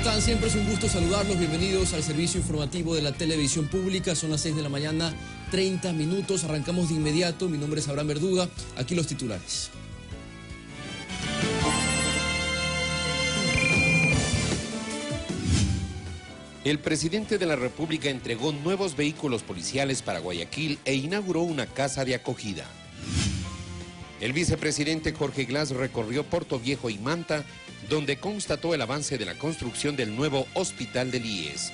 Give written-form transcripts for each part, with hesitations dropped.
están? Siempre es un gusto saludarlos. Bienvenidos al servicio informativo de la televisión pública. Son las 6 de la mañana, 30 minutos. Arrancamos de inmediato. Mi nombre es Abraham Verduga. Aquí los titulares. El presidente de la República entregó nuevos vehículos policiales para Guayaquil e inauguró una casa de acogida. El vicepresidente Jorge Glass recorrió Portoviejo y Manta, donde constató el avance de la construcción del nuevo hospital del IES.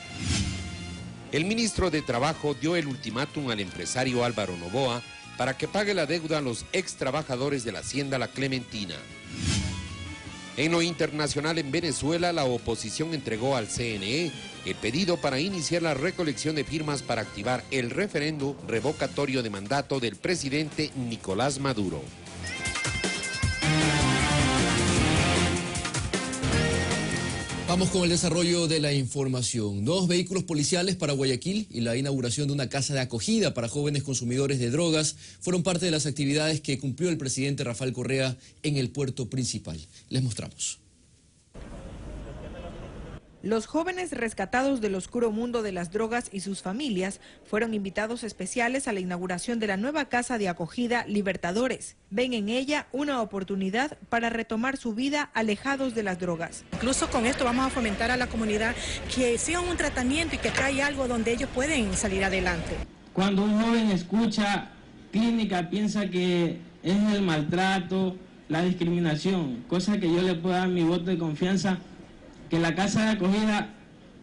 El ministro de Trabajo dio el ultimátum al empresario Álvaro Noboa para que pague la deuda a los ex trabajadores de la Hacienda La Clementina. En lo internacional, en Venezuela, la oposición entregó al CNE el pedido para iniciar la recolección de firmas para activar el referendo revocatorio de mandato del presidente Nicolás Maduro. Vamos con el desarrollo de la información. 2 vehículos policiales para Guayaquil y la inauguración de una casa de acogida para jóvenes consumidores de drogas fueron parte de las actividades que cumplió el presidente Rafael Correa en el puerto principal. Les mostramos. Los jóvenes rescatados del oscuro mundo de las drogas y sus familias fueron invitados especiales a la inauguración de la nueva casa de acogida Libertadores. Ven en ella una oportunidad para retomar su vida alejados de las drogas. Incluso con esto vamos a fomentar a la comunidad que sigan un tratamiento y que traiga algo donde ellos pueden salir adelante. Cuando un joven escucha clínica piensa que es el maltrato, la discriminación, cosa que yo le puedo dar mi voto de confianza, que la casa de acogida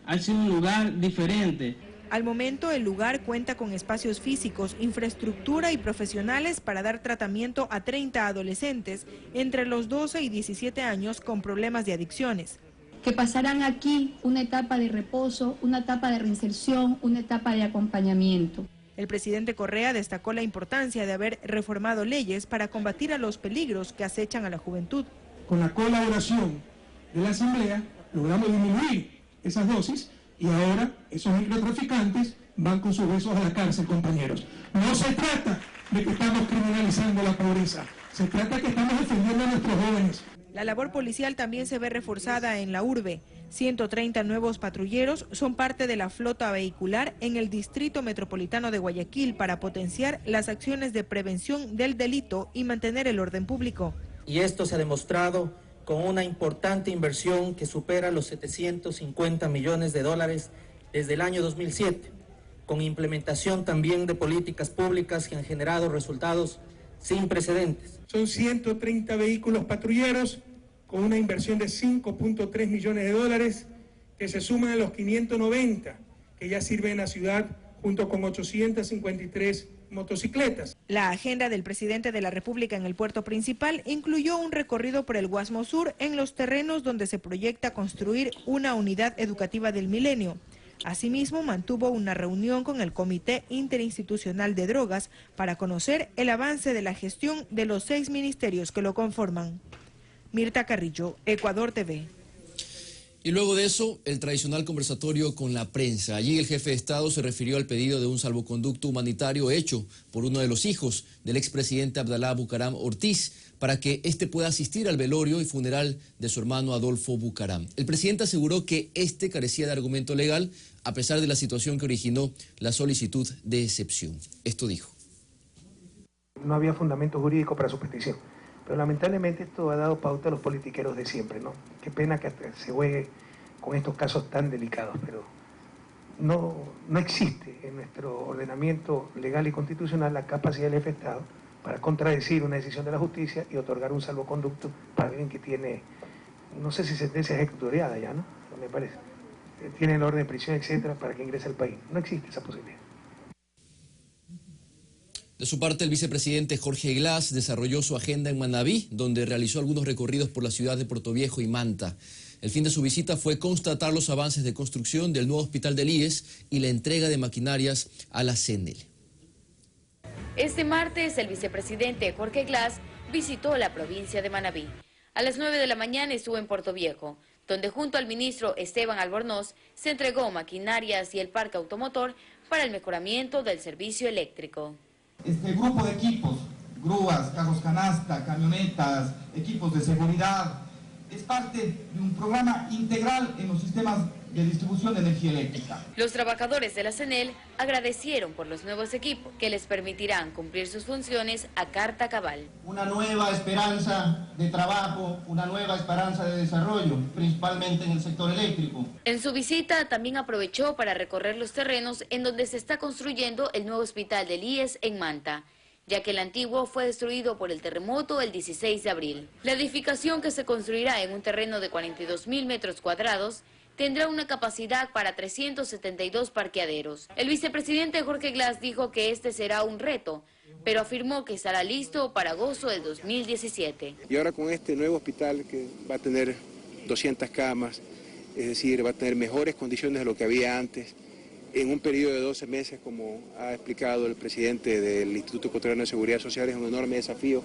ha sido un lugar diferente. Al momento, el lugar cuenta con espacios físicos, infraestructura y profesionales para dar tratamiento a 30 adolescentes entre los 12 y 17 años con problemas de adicciones. Que pasarán aquí una etapa de reposo, una etapa de reinserción, una etapa de acompañamiento. El presidente Correa destacó la importancia de haber reformado leyes para combatir a los peligros que acechan a la juventud. Con la colaboración de la Asamblea, logramos disminuir esas dosis y ahora esos microtraficantes van con sus besos a la cárcel, compañeros. No se trata de que estamos criminalizando la pobreza, se trata de que estamos defendiendo a nuestros jóvenes. La labor policial también se ve reforzada en la urbe. 130 nuevos patrulleros son parte de la flota vehicular en el Distrito Metropolitano de Guayaquil para potenciar las acciones de prevención del delito y mantener el orden público. Y esto se ha demostrado con una importante inversión que supera los 750 millones de dólares desde el año 2007, con implementación también de políticas públicas que han generado resultados sin precedentes. Son 130 vehículos patrulleros con una inversión de 5.3 millones de dólares que se suman a los 590 que ya sirven en la ciudad junto con 853 motocicletas. La agenda del presidente de la República en el puerto principal incluyó un recorrido por el Guasmo Sur en los terrenos donde se proyecta construir una unidad educativa del milenio. Asimismo, mantuvo una reunión con el Comité Interinstitucional de Drogas para conocer el avance de la gestión de los 6 ministerios que lo conforman. Mirta Carrillo, Ecuador TV. Y luego de eso, el tradicional conversatorio con la prensa. Allí el jefe de Estado se refirió al pedido de un salvoconducto humanitario hecho por uno de los hijos del expresidente Abdalá Bucaram Ortiz para que éste pueda asistir al velorio y funeral de su hermano Adolfo Bucaram. El presidente aseguró que este carecía de argumento legal a pesar de la situación que originó la solicitud de excepción. Esto dijo. No había fundamento jurídico para su petición. Pero lamentablemente esto ha dado pauta a los politiqueros de siempre, ¿no? Qué pena que se juegue con estos casos tan delicados, pero no existe en nuestro ordenamiento legal y constitucional la capacidad del jefe de Estado para contradecir una decisión de la justicia y otorgar un salvoconducto para alguien que tiene, no sé si sentencia ejecutoriada ya, ¿no? Me parece. Tiene el orden de prisión, etcétera, para que ingrese al país. No existe esa posibilidad. De su parte, el vicepresidente Jorge Glass desarrolló su agenda en Manabí, donde realizó algunos recorridos por la ciudad de Portoviejo y Manta. El fin de su visita fue constatar los avances de construcción del nuevo hospital del IES y la entrega de maquinarias a la CNL. Este martes, el vicepresidente Jorge Glass visitó la provincia de Manabí. A las 9 de la mañana estuvo en Portoviejo, donde junto al ministro Esteban Albornoz se entregó maquinarias y el parque automotor para el mejoramiento del servicio eléctrico. Este grupo de equipos, grúas, carros canasta, camionetas, equipos de seguridad, es parte de un programa integral en los sistemas de distribución de energía eléctrica. Los trabajadores de la CNEL agradecieron por los nuevos equipos que les permitirán cumplir sus funciones a carta cabal. Una nueva esperanza de trabajo, una nueva esperanza de desarrollo, principalmente en el sector eléctrico. En su visita también aprovechó para recorrer los terrenos en donde se está construyendo el nuevo hospital del IES en Manta, ya que el antiguo fue destruido por el terremoto el 16 de abril. La edificación, que se construirá en un terreno de 42.000 metros cuadrados, tendrá una capacidad para 372 parqueaderos. El vicepresidente Jorge Glass dijo que este será un reto, pero afirmó que estará listo para agosto del 2017. Y ahora con este nuevo hospital, que va a tener 200 camas, es decir, va a tener mejores condiciones de lo que había antes, en un periodo de 12 meses, como ha explicado el presidente del Instituto Ecuatoriano de Seguridad Social, es un enorme desafío,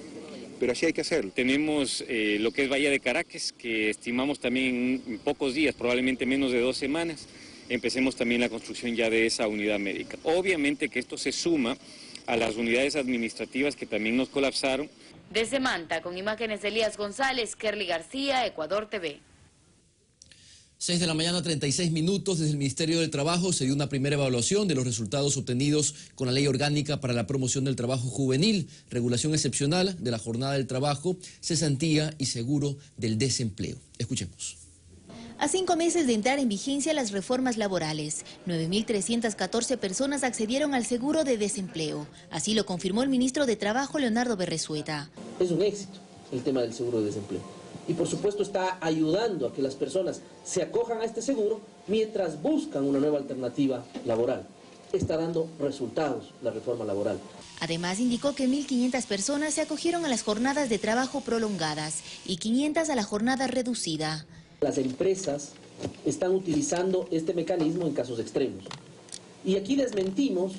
pero así hay que hacerlo. Tenemos lo que es Bahía de Caracas, que estimamos también en pocos días, probablemente menos de 2 semanas, empecemos también la construcción ya de esa unidad médica. Obviamente que esto se suma a las unidades administrativas que también nos colapsaron. Desde Manta, con imágenes de Elías González, Kerly García, Ecuador TV. 6 de la mañana, 36 minutos. Desde el Ministerio del Trabajo se dio una primera evaluación de los resultados obtenidos con la Ley Orgánica para la Promoción del Trabajo Juvenil, regulación excepcional de la jornada del trabajo, cesantía y seguro del desempleo. Escuchemos. A 5 meses de entrar en vigencia las reformas laborales, 9.314 personas accedieron al seguro de desempleo. Así lo confirmó el ministro de Trabajo, Leonardo Berresueta. Es un éxito el tema del seguro de desempleo. Y por supuesto está ayudando a que las personas se acojan a este seguro mientras buscan una nueva alternativa laboral. Está dando resultados la reforma laboral. Además indicó que 1.500 personas se acogieron a las jornadas de trabajo prolongadas y 500 a la jornada reducida. Las empresas están utilizando este mecanismo en casos extremos. Y aquí desmentimos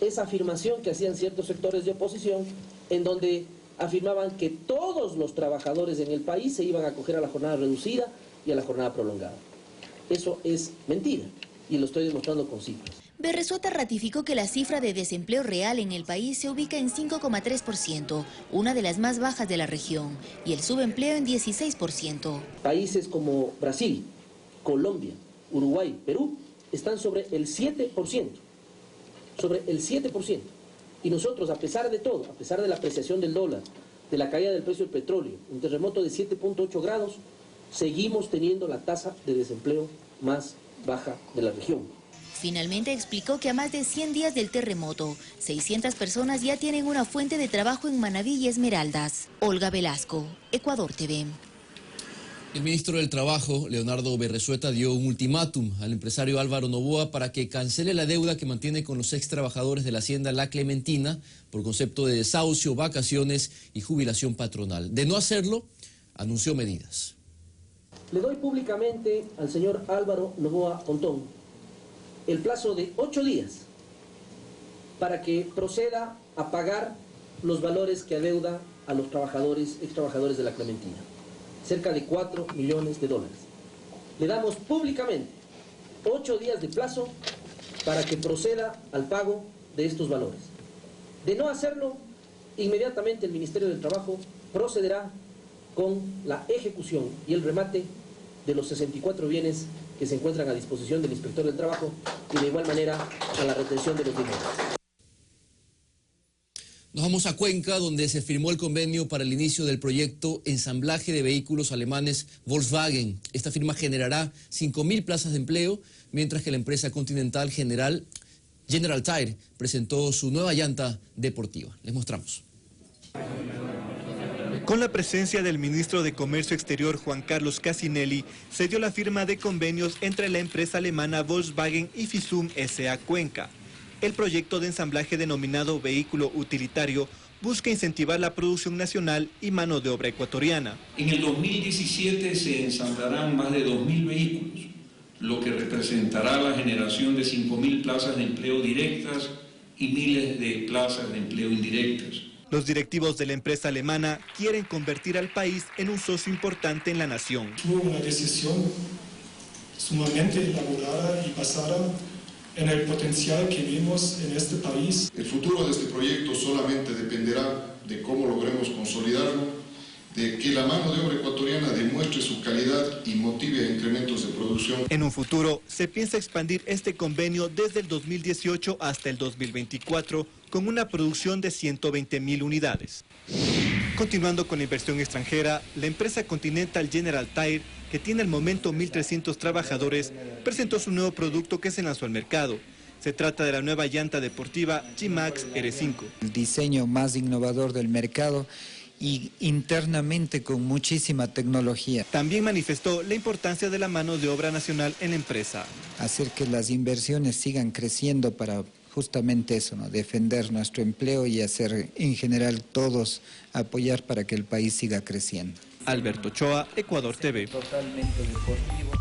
esa afirmación que hacían ciertos sectores de oposición, en donde afirmaban que todos los trabajadores en el país se iban a acoger a la jornada reducida y a la jornada prolongada. Eso es mentira y lo estoy demostrando con cifras. Berresueta ratificó que la cifra de desempleo real en el país se ubica en 5,3%, una de las más bajas de la región, y el subempleo en 16%. Países como Brasil, Colombia, Uruguay, Perú están sobre el 7%, sobre el 7%. Y nosotros, a pesar de todo, a pesar de la apreciación del dólar, de la caída del precio del petróleo, un terremoto de 7.8 grados, seguimos teniendo la tasa de desempleo más baja de la región. Finalmente explicó que a más de 100 días del terremoto, 600 personas ya tienen una fuente de trabajo en Manabí y Esmeraldas. Olga Velasco, Ecuador TV. El ministro del Trabajo, Leonardo Berresueta, dio un ultimátum al empresario Álvaro Noboa para que cancele la deuda que mantiene con los ex trabajadores de la hacienda La Clementina por concepto de desahucio, vacaciones y jubilación patronal. De no hacerlo, anunció medidas. Le doy públicamente al señor Álvaro Noboa Pontón el plazo de 8 días para que proceda a pagar los valores que adeuda a los trabajadores, ex trabajadores de La Clementina. Cerca de 4 millones de dólares. Le damos públicamente 8 días de plazo para que proceda al pago de estos valores. De no hacerlo, inmediatamente el Ministerio del Trabajo procederá con la ejecución y el remate de los 64 bienes que se encuentran a disposición del Inspector del Trabajo y de igual manera a la retención de los dineros. Nos vamos a Cuenca, donde se firmó el convenio para el inicio del proyecto ensamblaje de vehículos alemanes Volkswagen. Esta firma generará 5.000 plazas de empleo, mientras que la empresa continental General Tire presentó su nueva llanta deportiva. Les mostramos. Con la presencia del ministro de Comercio Exterior Juan Carlos Casinelli, se dio la firma de convenios entre la empresa alemana Volkswagen y Fisum S.A. Cuenca. El proyecto de ensamblaje denominado Vehículo Utilitario busca incentivar la producción nacional y mano de obra ecuatoriana. En el 2017 se ensamblarán más de 2.000 vehículos, lo que representará la generación de 5.000 plazas de empleo directas y miles de plazas de empleo indirectas. Los directivos de la empresa alemana quieren convertir al país en un socio importante en la nación. Fue una decisión sumamente elaborada y basada en el potencial que vimos en este país. El futuro de este proyecto solamente dependerá de cómo logremos consolidarlo de que la mano de obra ecuatoriana demuestre su calidad y motive incrementos de producción. En un futuro, se piensa expandir este convenio desde el 2018 hasta el 2024, con una producción de 120.000 unidades. Continuando con la inversión extranjera, la empresa Continental General Tire, que tiene al momento 1.300 trabajadores, presentó su nuevo producto que se lanzó al mercado. Se trata de la nueva llanta deportiva G-Max R5. El diseño más innovador del mercado y internamente con muchísima tecnología. También manifestó la importancia de la mano de obra nacional en la empresa. Hacer que las inversiones sigan creciendo para justamente eso, ¿no? Defender nuestro empleo y hacer en general todos apoyar para que el país siga creciendo. Alberto Ochoa, Ecuador TV. Totalmente deportivo.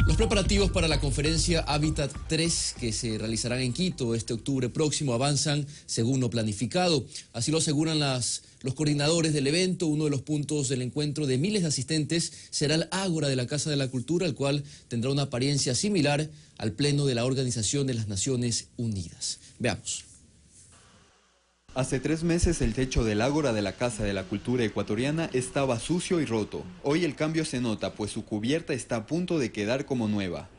Los preparativos para la conferencia Hábitat 3 que se realizarán en Quito este octubre próximo avanzan según lo planificado. Así lo aseguran los coordinadores del evento. Uno de los puntos del encuentro de miles de asistentes será el Ágora de la Casa de la Cultura, el cual tendrá una apariencia similar al Pleno de la Organización de las Naciones Unidas. Veamos. Hace 3 meses el techo del Ágora de la Casa de la Cultura ecuatoriana estaba sucio y roto. Hoy el cambio se nota, pues su cubierta está a punto de quedar como nueva.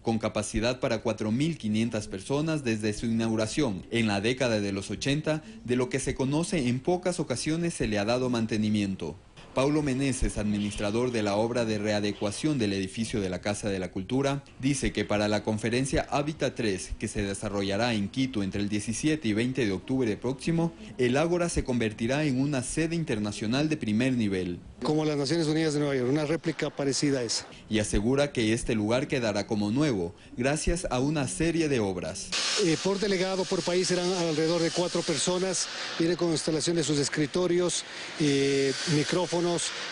Con capacidad para 4.500 personas desde su inauguración en la década de los 80, de lo que se conoce en pocas ocasiones se le ha dado mantenimiento. Paulo Meneses, administrador de la obra de readecuación del edificio de la Casa de la Cultura, dice que para la conferencia Hábitat 3, que se desarrollará en Quito entre el 17 y 20 de octubre próximo, el Ágora se convertirá en una sede internacional de primer nivel. Como las Naciones Unidas de Nueva York, una réplica parecida a esa. Y asegura que este lugar quedará como nuevo, gracias a una serie de obras. Por delegado, por país, serán alrededor de 4 personas. Viene con instalación de sus escritorios, micrófonos,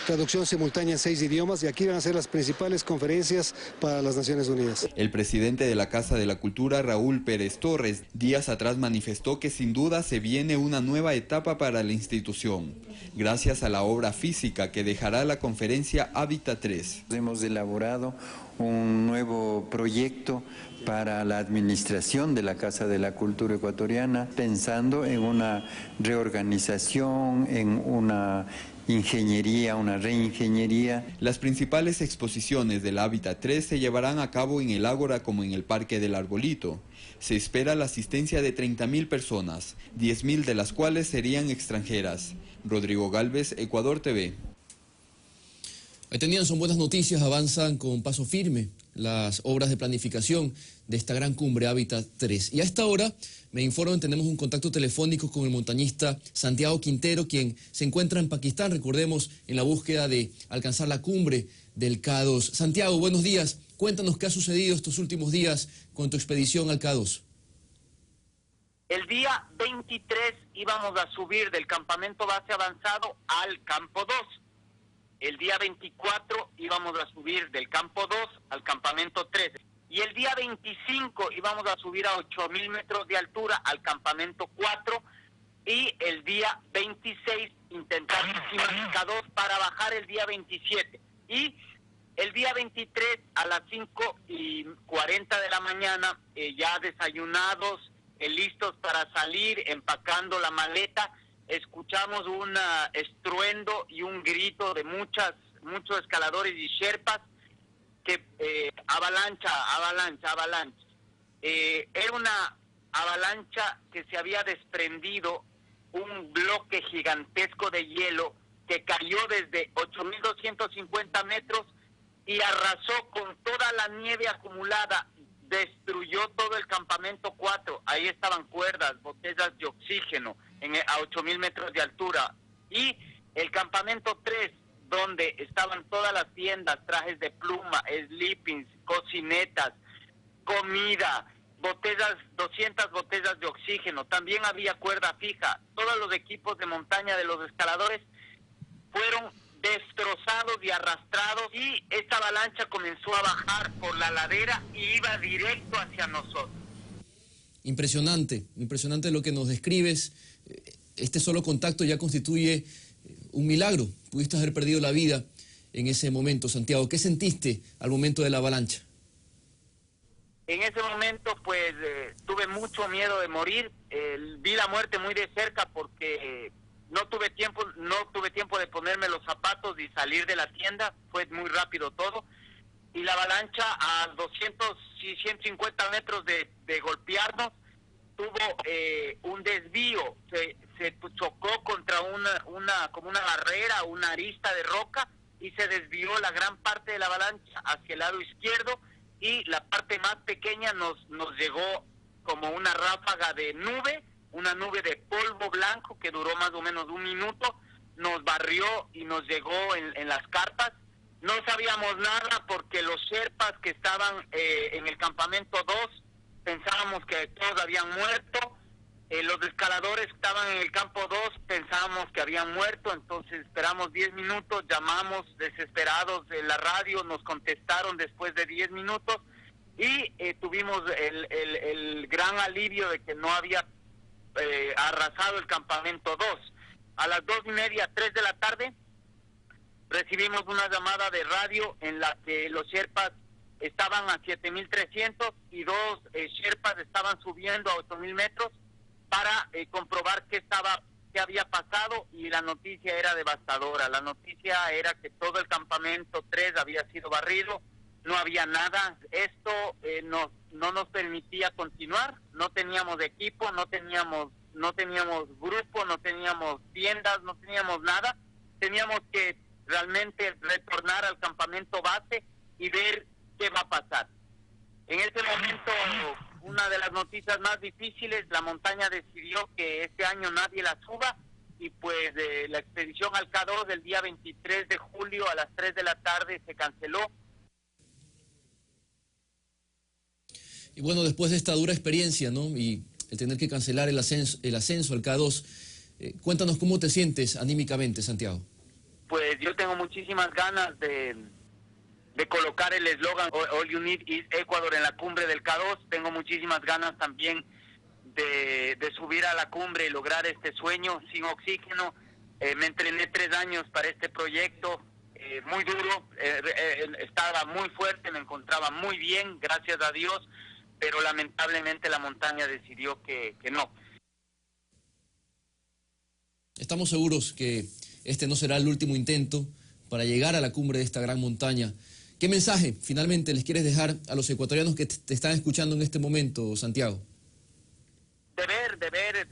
traducción simultánea en 6 idiomas, y aquí van a ser las principales conferencias para las Naciones Unidas. El presidente de la Casa de la Cultura, Raúl Pérez Torres, días atrás manifestó que sin duda se viene una nueva etapa para la institución, gracias a la obra física que dejará la conferencia Hábitat 3. Hemos elaborado un nuevo proyecto para la administración de la Casa de la Cultura ecuatoriana, pensando en una reorganización, en una ingeniería, una reingeniería. Las principales exposiciones del Hábitat 3 se llevarán a cabo en el Ágora como en el Parque del Arbolito. Se espera la asistencia de 30.000 personas, 10.000 de las cuales serían extranjeras. Rodrigo Galvez, Ecuador TV. Ahí tenían, son buenas noticias, avanzan con paso firme las obras de planificación de esta gran cumbre Hábitat 3. Y a esta hora me informan, tenemos un contacto telefónico con el montañista Santiago Quintero, quien se encuentra en Pakistán, recordemos, en la búsqueda de alcanzar la cumbre del K2. Santiago, buenos días. Cuéntanos qué ha sucedido estos últimos días con tu expedición al K2. El día 23 íbamos a subir del campamento base avanzado al campo 2. El día 24 íbamos a subir del campo 2 al campamento 3. Y el día 25 íbamos a subir a 8.000 metros de altura al campamento 4. Y el día 26 intentar K2 para bajar el día 27. Y el día 23 a las 5:40 de la mañana, ya desayunados, listos para salir, empacando la maleta, escuchamos un estruendo y un grito de muchos escaladores y sherpas que avalancha. Era una avalancha que se había desprendido un bloque gigantesco de hielo que cayó desde 8.250 metros y arrasó con toda la nieve acumulada, destruyó todo el campamento 4. Ahí estaban cuerdas, botellas de oxígeno a 8.000 metros de altura. Y el campamento 3, donde estaban todas las tiendas, trajes de pluma, sleepings, cocinetas, comida, botellas, 200 botellas de oxígeno. También había cuerda fija. Todos los equipos de montaña de los escaladores fueron destrozados y arrastrados, y esta avalancha comenzó a bajar por la ladera y iba directo hacia nosotros. Impresionante lo que nos describes. Este solo contacto ya constituye un milagro. Pudiste haber perdido la vida en ese momento, Santiago. ¿Qué sentiste al momento de la avalancha? En ese momento, pues, tuve mucho miedo de morir. Vi la muerte muy de cerca porque no tuve tiempo de ponerme los zapatos y salir de la tienda. Fue muy rápido todo. Y la avalancha a 200 y 150 metros de golpearnos tuvo un desvío. Se chocó contra como una barrera, una arista de roca, y se desvió la gran parte de la avalancha hacia el lado izquierdo, y la parte más pequeña nos llegó como una ráfaga de nube, una nube de polvo blanco que duró más o menos 1 minuto, nos barrió y nos llegó en las carpas. No sabíamos nada porque los sherpas que estaban en el campamento 2 pensábamos que todos habían muerto. Los escaladores que estaban en el campo 2 pensábamos que habían muerto, entonces esperamos 10 minutos, llamamos desesperados en la radio, nos contestaron después de 10 minutos y tuvimos el gran alivio de que no había arrasado el campamento 2. A las 2:30, 3 de la tarde, recibimos una llamada de radio en la que los sherpas estaban a 7.300 y 2 sherpas estaban subiendo a 8.000 metros para comprobar qué había pasado, y la noticia era devastadora. La noticia era que todo el campamento 3 había sido barrido, no había nada. Esto no nos permitía continuar, no teníamos equipo, no teníamos grupo, no teníamos tiendas, no teníamos nada. Teníamos que realmente retornar al campamento base y ver qué va a pasar. En ese momento, una de las noticias más difíciles, la montaña decidió que este año nadie la suba, y pues la expedición al K2 del día 23 de julio a las 3 de la tarde se canceló. Y bueno, después de esta dura experiencia, ¿no?, y el tener que cancelar el ascenso al K2, cuéntanos cómo te sientes anímicamente, Santiago. Pues yo tengo muchísimas ganas de colocar el eslogan All You Need is Ecuador en la cumbre del K2. Tengo muchísimas ganas también de subir a la cumbre y lograr este sueño sin oxígeno. Me entrené 3 años para este proyecto, muy duro, estaba muy fuerte, me encontraba muy bien, gracias a Dios, pero lamentablemente la montaña decidió que no. Estamos seguros que este no será el último intento para llegar a la cumbre de esta gran montaña. ¿Qué mensaje finalmente les quieres dejar a los ecuatorianos que te están escuchando en este momento, Santiago? De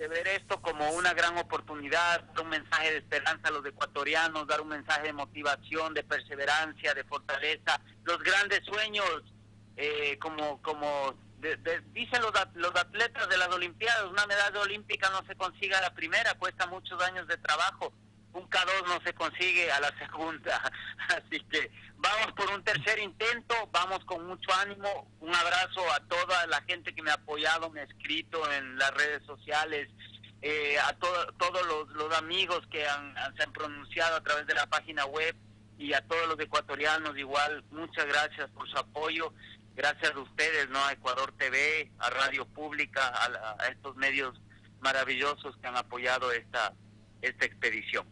ver esto como una gran oportunidad, dar un mensaje de esperanza a los ecuatorianos, dar un mensaje de motivación, de perseverancia, de fortaleza, los grandes sueños, dicen los atletas de las Olimpiadas, una medalla olímpica no se consigue a la primera, cuesta muchos años de trabajo. Un K2 no se consigue a la segunda, así que vamos por un tercer intento, vamos con mucho ánimo. Un abrazo a toda la gente que me ha apoyado, me ha escrito en las redes sociales, a todos los amigos que se han pronunciado a través de la página web, y a todos los ecuatorianos igual, muchas gracias por su apoyo. Gracias a ustedes, ¿no?, a Ecuador TV, a Radio Pública, a estos medios maravillosos que han apoyado esta expedición.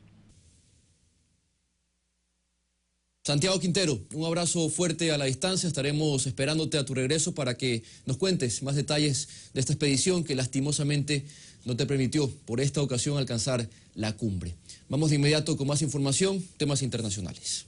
Santiago Quintero, un abrazo fuerte a la distancia. Estaremos esperándote a tu regreso para que nos cuentes más detalles de esta expedición que lastimosamente no te permitió por esta ocasión alcanzar la cumbre. Vamos de inmediato con más información, temas internacionales.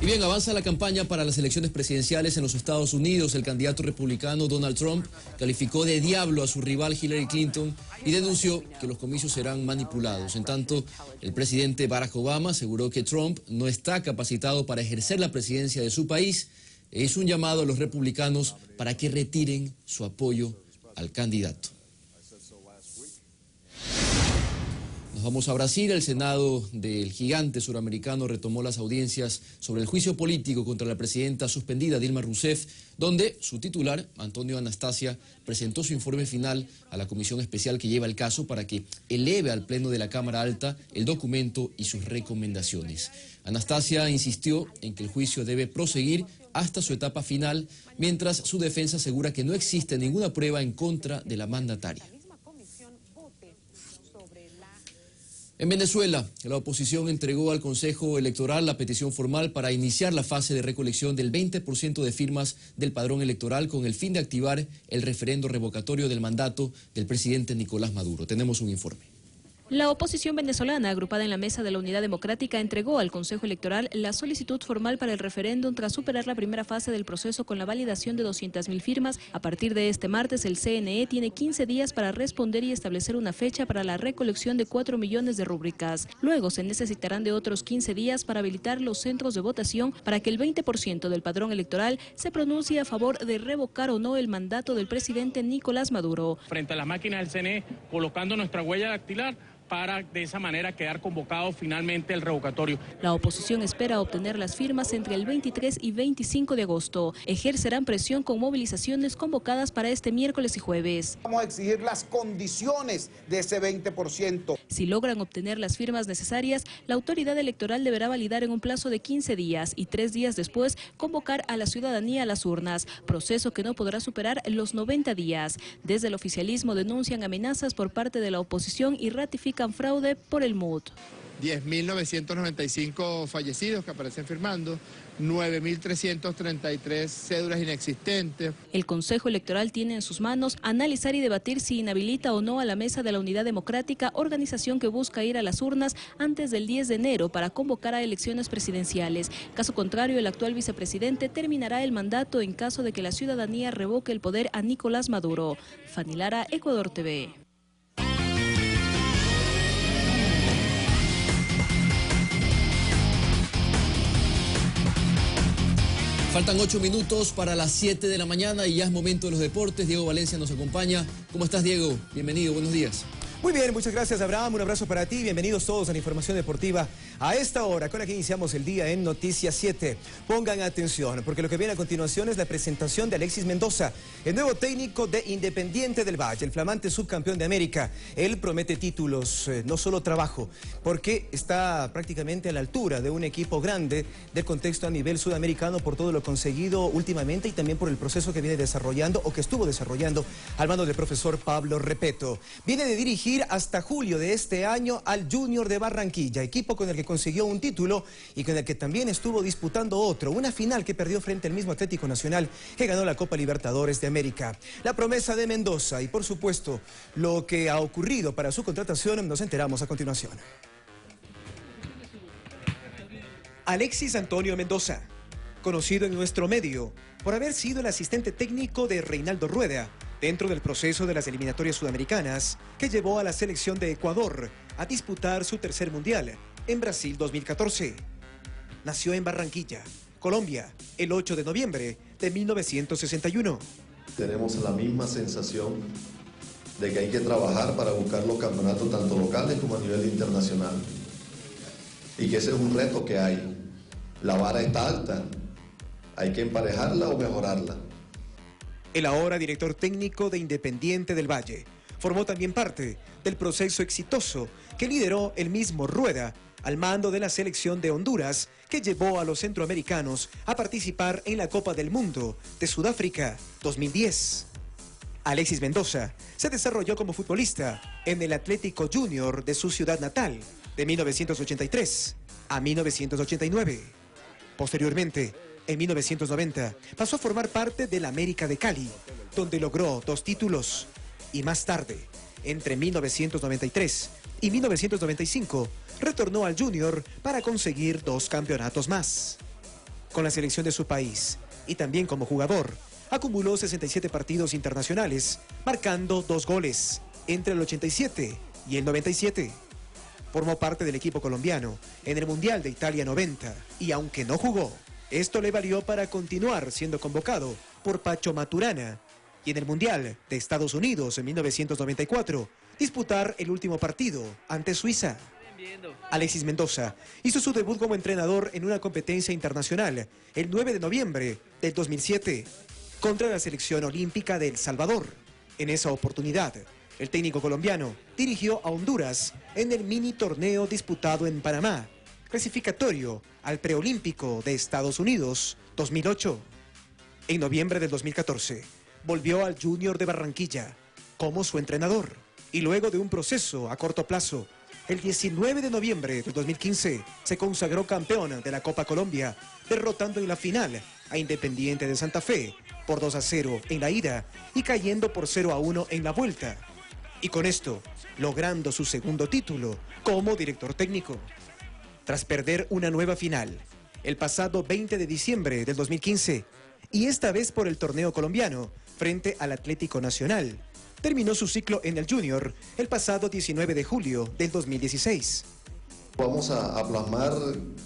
Y bien, avanza la campaña para las elecciones presidenciales en los Estados Unidos. El candidato republicano Donald Trump calificó de diablo a su rival Hillary Clinton y denunció que los comicios serán manipulados. En tanto, el presidente Barack Obama aseguró que Trump no está capacitado para ejercer la presidencia de su país e hizo un llamado a los republicanos para que retiren su apoyo al candidato. Nos Nos vamos a Brasil. El Senado del gigante suramericano retomó las audiencias sobre el juicio político contra la presidenta suspendida Dilma Rousseff, donde su titular, Antonio Anastasia, presentó su informe final a la comisión especial que lleva el caso para que eleve al Pleno de la Cámara Alta el documento y sus recomendaciones. Anastasia insistió en que el juicio debe proseguir hasta su etapa final, mientras su defensa asegura que no existe ninguna prueba en contra de la mandataria. En Venezuela, la oposición entregó al Consejo Electoral la petición formal para iniciar la fase de recolección del 20% de firmas del padrón electoral con el fin de activar el referendo revocatorio del mandato del presidente Nicolás Maduro. Tenemos un informe. La oposición venezolana, agrupada en la Mesa de la Unidad Democrática, entregó al Consejo Electoral la solicitud formal para el referéndum tras superar la primera fase del proceso con la validación de 200.000 firmas. A partir de este martes, el CNE tiene 15 días para responder y establecer una fecha para la recolección de 4 millones de rúbricas. Luego se necesitarán de otros 15 días para habilitar los centros de votación para que el 20% del padrón electoral se pronuncie a favor de revocar o no el mandato del presidente Nicolás Maduro. Frente a las máquinas del CNE, colocando nuestra huella dactilar, para de esa manera quedar convocado finalmente el revocatorio. La oposición espera obtener las firmas entre el 23 y 25 de agosto. Ejercerán presión con movilizaciones convocadas para este miércoles y jueves. Vamos a exigir las condiciones de ese 20%. Si logran obtener las firmas necesarias, la autoridad electoral deberá validar en un plazo de 15 días y 3 días después convocar a la ciudadanía a las urnas, proceso que no podrá superar los 90 días. Desde el oficialismo denuncian amenazas por parte de la oposición y ratifican fraude por el MUD. 10.995 fallecidos que aparecen firmando, 9.333 cédulas inexistentes. El Consejo Electoral tiene en sus manos analizar y debatir si inhabilita o no a la Mesa de la Unidad Democrática, organización que busca ir a las urnas antes del 10 de enero para convocar a elecciones presidenciales. Caso contrario, el actual vicepresidente terminará el mandato en caso de que la ciudadanía revoque el poder a Nicolás Maduro. Fanny Lara, Ecuador TV. Faltan 8 minutos para las 7 de la mañana y ya es momento de los deportes. Diego Valencia nos acompaña. ¿Cómo estás, Diego? Bienvenido, buenos días. Muy bien, muchas gracias, Abraham. Un abrazo para ti. Bienvenidos todos a la información deportiva a esta hora, con la que iniciamos el día en Noticias 7. Pongan atención, porque lo que viene a continuación es la presentación de Alexis Mendoza, el nuevo técnico de Independiente del Valle, el flamante subcampeón de América. Él promete títulos, no solo trabajo, porque está prácticamente a la altura de un equipo grande del contexto a nivel sudamericano por todo lo conseguido últimamente y también por el proceso que viene desarrollando o que estuvo desarrollando al mando del profesor Pablo Repeto. Viene de dirigir hasta julio de este año al Junior de Barranquilla, equipo con el que consiguió un título y con el que también estuvo disputando otro, una final que perdió frente al mismo Atlético Nacional que ganó la Copa Libertadores de América. La promesa de Mendoza y por supuesto lo que ha ocurrido para su contratación nos enteramos a continuación. Alexis Antonio Mendoza, conocido en nuestro medio por haber sido el asistente técnico de Reinaldo Rueda dentro del proceso de las eliminatorias sudamericanas que llevó a la selección de Ecuador a disputar su tercer mundial en Brasil 2014. Nació en Barranquilla, Colombia, el 8 de noviembre de 1961. Tenemos la misma sensación de que hay que trabajar para buscar los campeonatos tanto locales como a nivel internacional. Y que ese es un reto que hay. La vara está alta, hay que emparejarla o mejorarla. El ahora director técnico de Independiente del Valle formó también parte del proceso exitoso que lideró el mismo Rueda al mando de la selección de Honduras que llevó a los centroamericanos a participar en la Copa del Mundo de Sudáfrica 2010. Alexis Mendoza se desarrolló como futbolista en el Atlético Junior de su ciudad natal de 1983 a 1989. Posteriormente, en 1990, pasó a formar parte del América de Cali, donde logró 2 títulos. Y más tarde, entre 1993 y 1995, retornó al Junior para conseguir 2 campeonatos más. Con la selección de su país y también como jugador, acumuló 67 partidos internacionales, marcando 2 goles entre el 87 y el 97. Formó parte del equipo colombiano en el Mundial de Italia 90 y aunque no jugó, esto le valió para continuar siendo convocado por Pacho Maturana y en el Mundial de Estados Unidos en 1994 disputar el último partido ante Suiza. Alexis Mendoza hizo su debut como entrenador en una competencia internacional el 9 de noviembre del 2007 contra la selección olímpica de El Salvador. En esa oportunidad, el técnico colombiano dirigió a Honduras en el mini torneo disputado en Panamá, clasificatorio al preolímpico de Estados Unidos 2008. En noviembre del 2014, volvió al Junior de Barranquilla como su entrenador y luego de un proceso a corto plazo, el 19 de noviembre del 2015 se consagró campeón de la Copa Colombia, derrotando en la final a Independiente de Santa Fe por 2-0 en la ida y cayendo por 0-1 en la vuelta. Y con esto, logrando su segundo título como director técnico. Tras perder una nueva final, el pasado 20 de diciembre del 2015, y esta vez por el torneo colombiano, frente al Atlético Nacional, terminó su ciclo en el Junior el pasado 19 de julio del 2016. Vamos a plasmar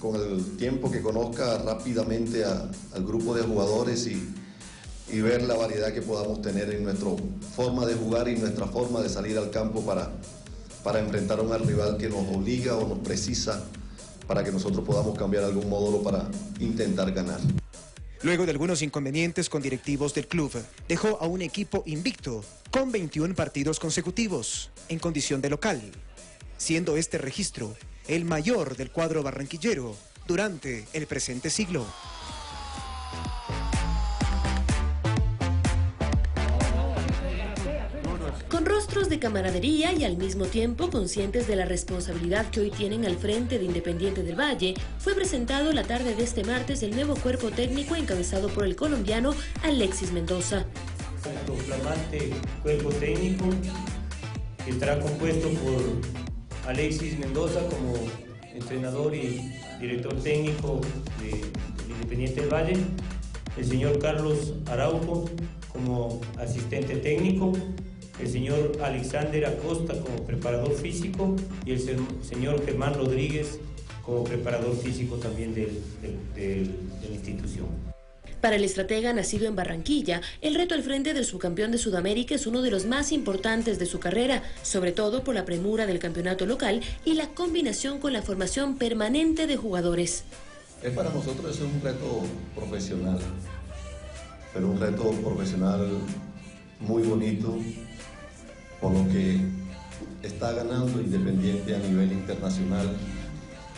con el tiempo que conozca rápidamente al grupo de jugadores y ver la variedad que podamos tener en nuestra forma de jugar y nuestra forma de salir al campo para enfrentar a un rival que nos obliga o nos precisa para que nosotros podamos cambiar algún módulo para intentar ganar. Luego de algunos inconvenientes con directivos del club, dejó a un equipo invicto con 21 partidos consecutivos en condición de local, siendo este registro el mayor del cuadro barranquillero durante el presente siglo. Con rostros de camaradería y al mismo tiempo conscientes de la responsabilidad que hoy tienen al frente de Independiente del Valle, fue presentado la tarde de este martes el nuevo cuerpo técnico encabezado por el colombiano Alexis Mendoza. El flamante cuerpo técnico que estará compuesto por Alexis Mendoza como entrenador y director técnico del Independiente del Valle, el señor Carlos Araujo como asistente técnico, el señor Alexander Acosta como preparador físico y el señor Germán Rodríguez como preparador físico también de la institución. Para el estratega nacido en Barranquilla, el reto al frente del subcampeón de Sudamérica es uno de los más importantes de su carrera, sobre todo por la premura del campeonato local y la combinación con la formación permanente de jugadores. Para nosotros es un reto profesional, pero un reto profesional muy bonito, por lo que está ganando Independiente a nivel internacional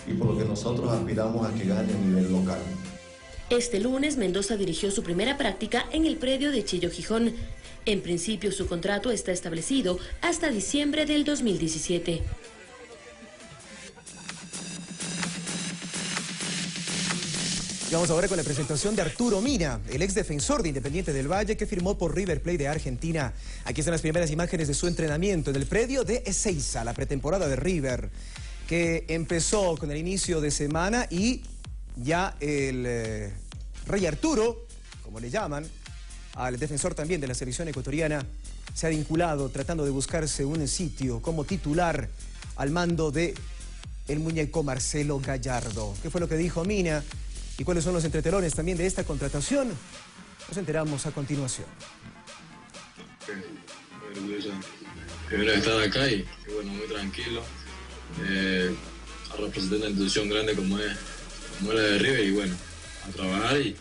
y por lo que nosotros aspiramos a que gane a nivel local. Este lunes, Mendoza dirigió su primera práctica en el predio de Chillo Gijón. En principio, su contrato está establecido hasta diciembre del 2017. Y vamos ahora con la presentación de Arturo Mina, el ex defensor de Independiente del Valle que firmó por River Plate de Argentina. Aquí están las primeras imágenes de su entrenamiento en el predio de Ezeiza, la pretemporada de River, que empezó con el inicio de semana y ya el Rey Arturo, como le llaman, al defensor también de la selección ecuatoriana, se ha vinculado tratando de buscarse un sitio como titular al mando de el muñeco Marcelo Gallardo. ¿Qué fue lo que dijo Mina? ¿Y cuáles son los entretelones también de esta contratación? Nos enteramos a continuación. Muy orgulloso primero de estar acá y bueno, muy tranquilo. A representar una institución grande como es la de River y bueno, a trabajar y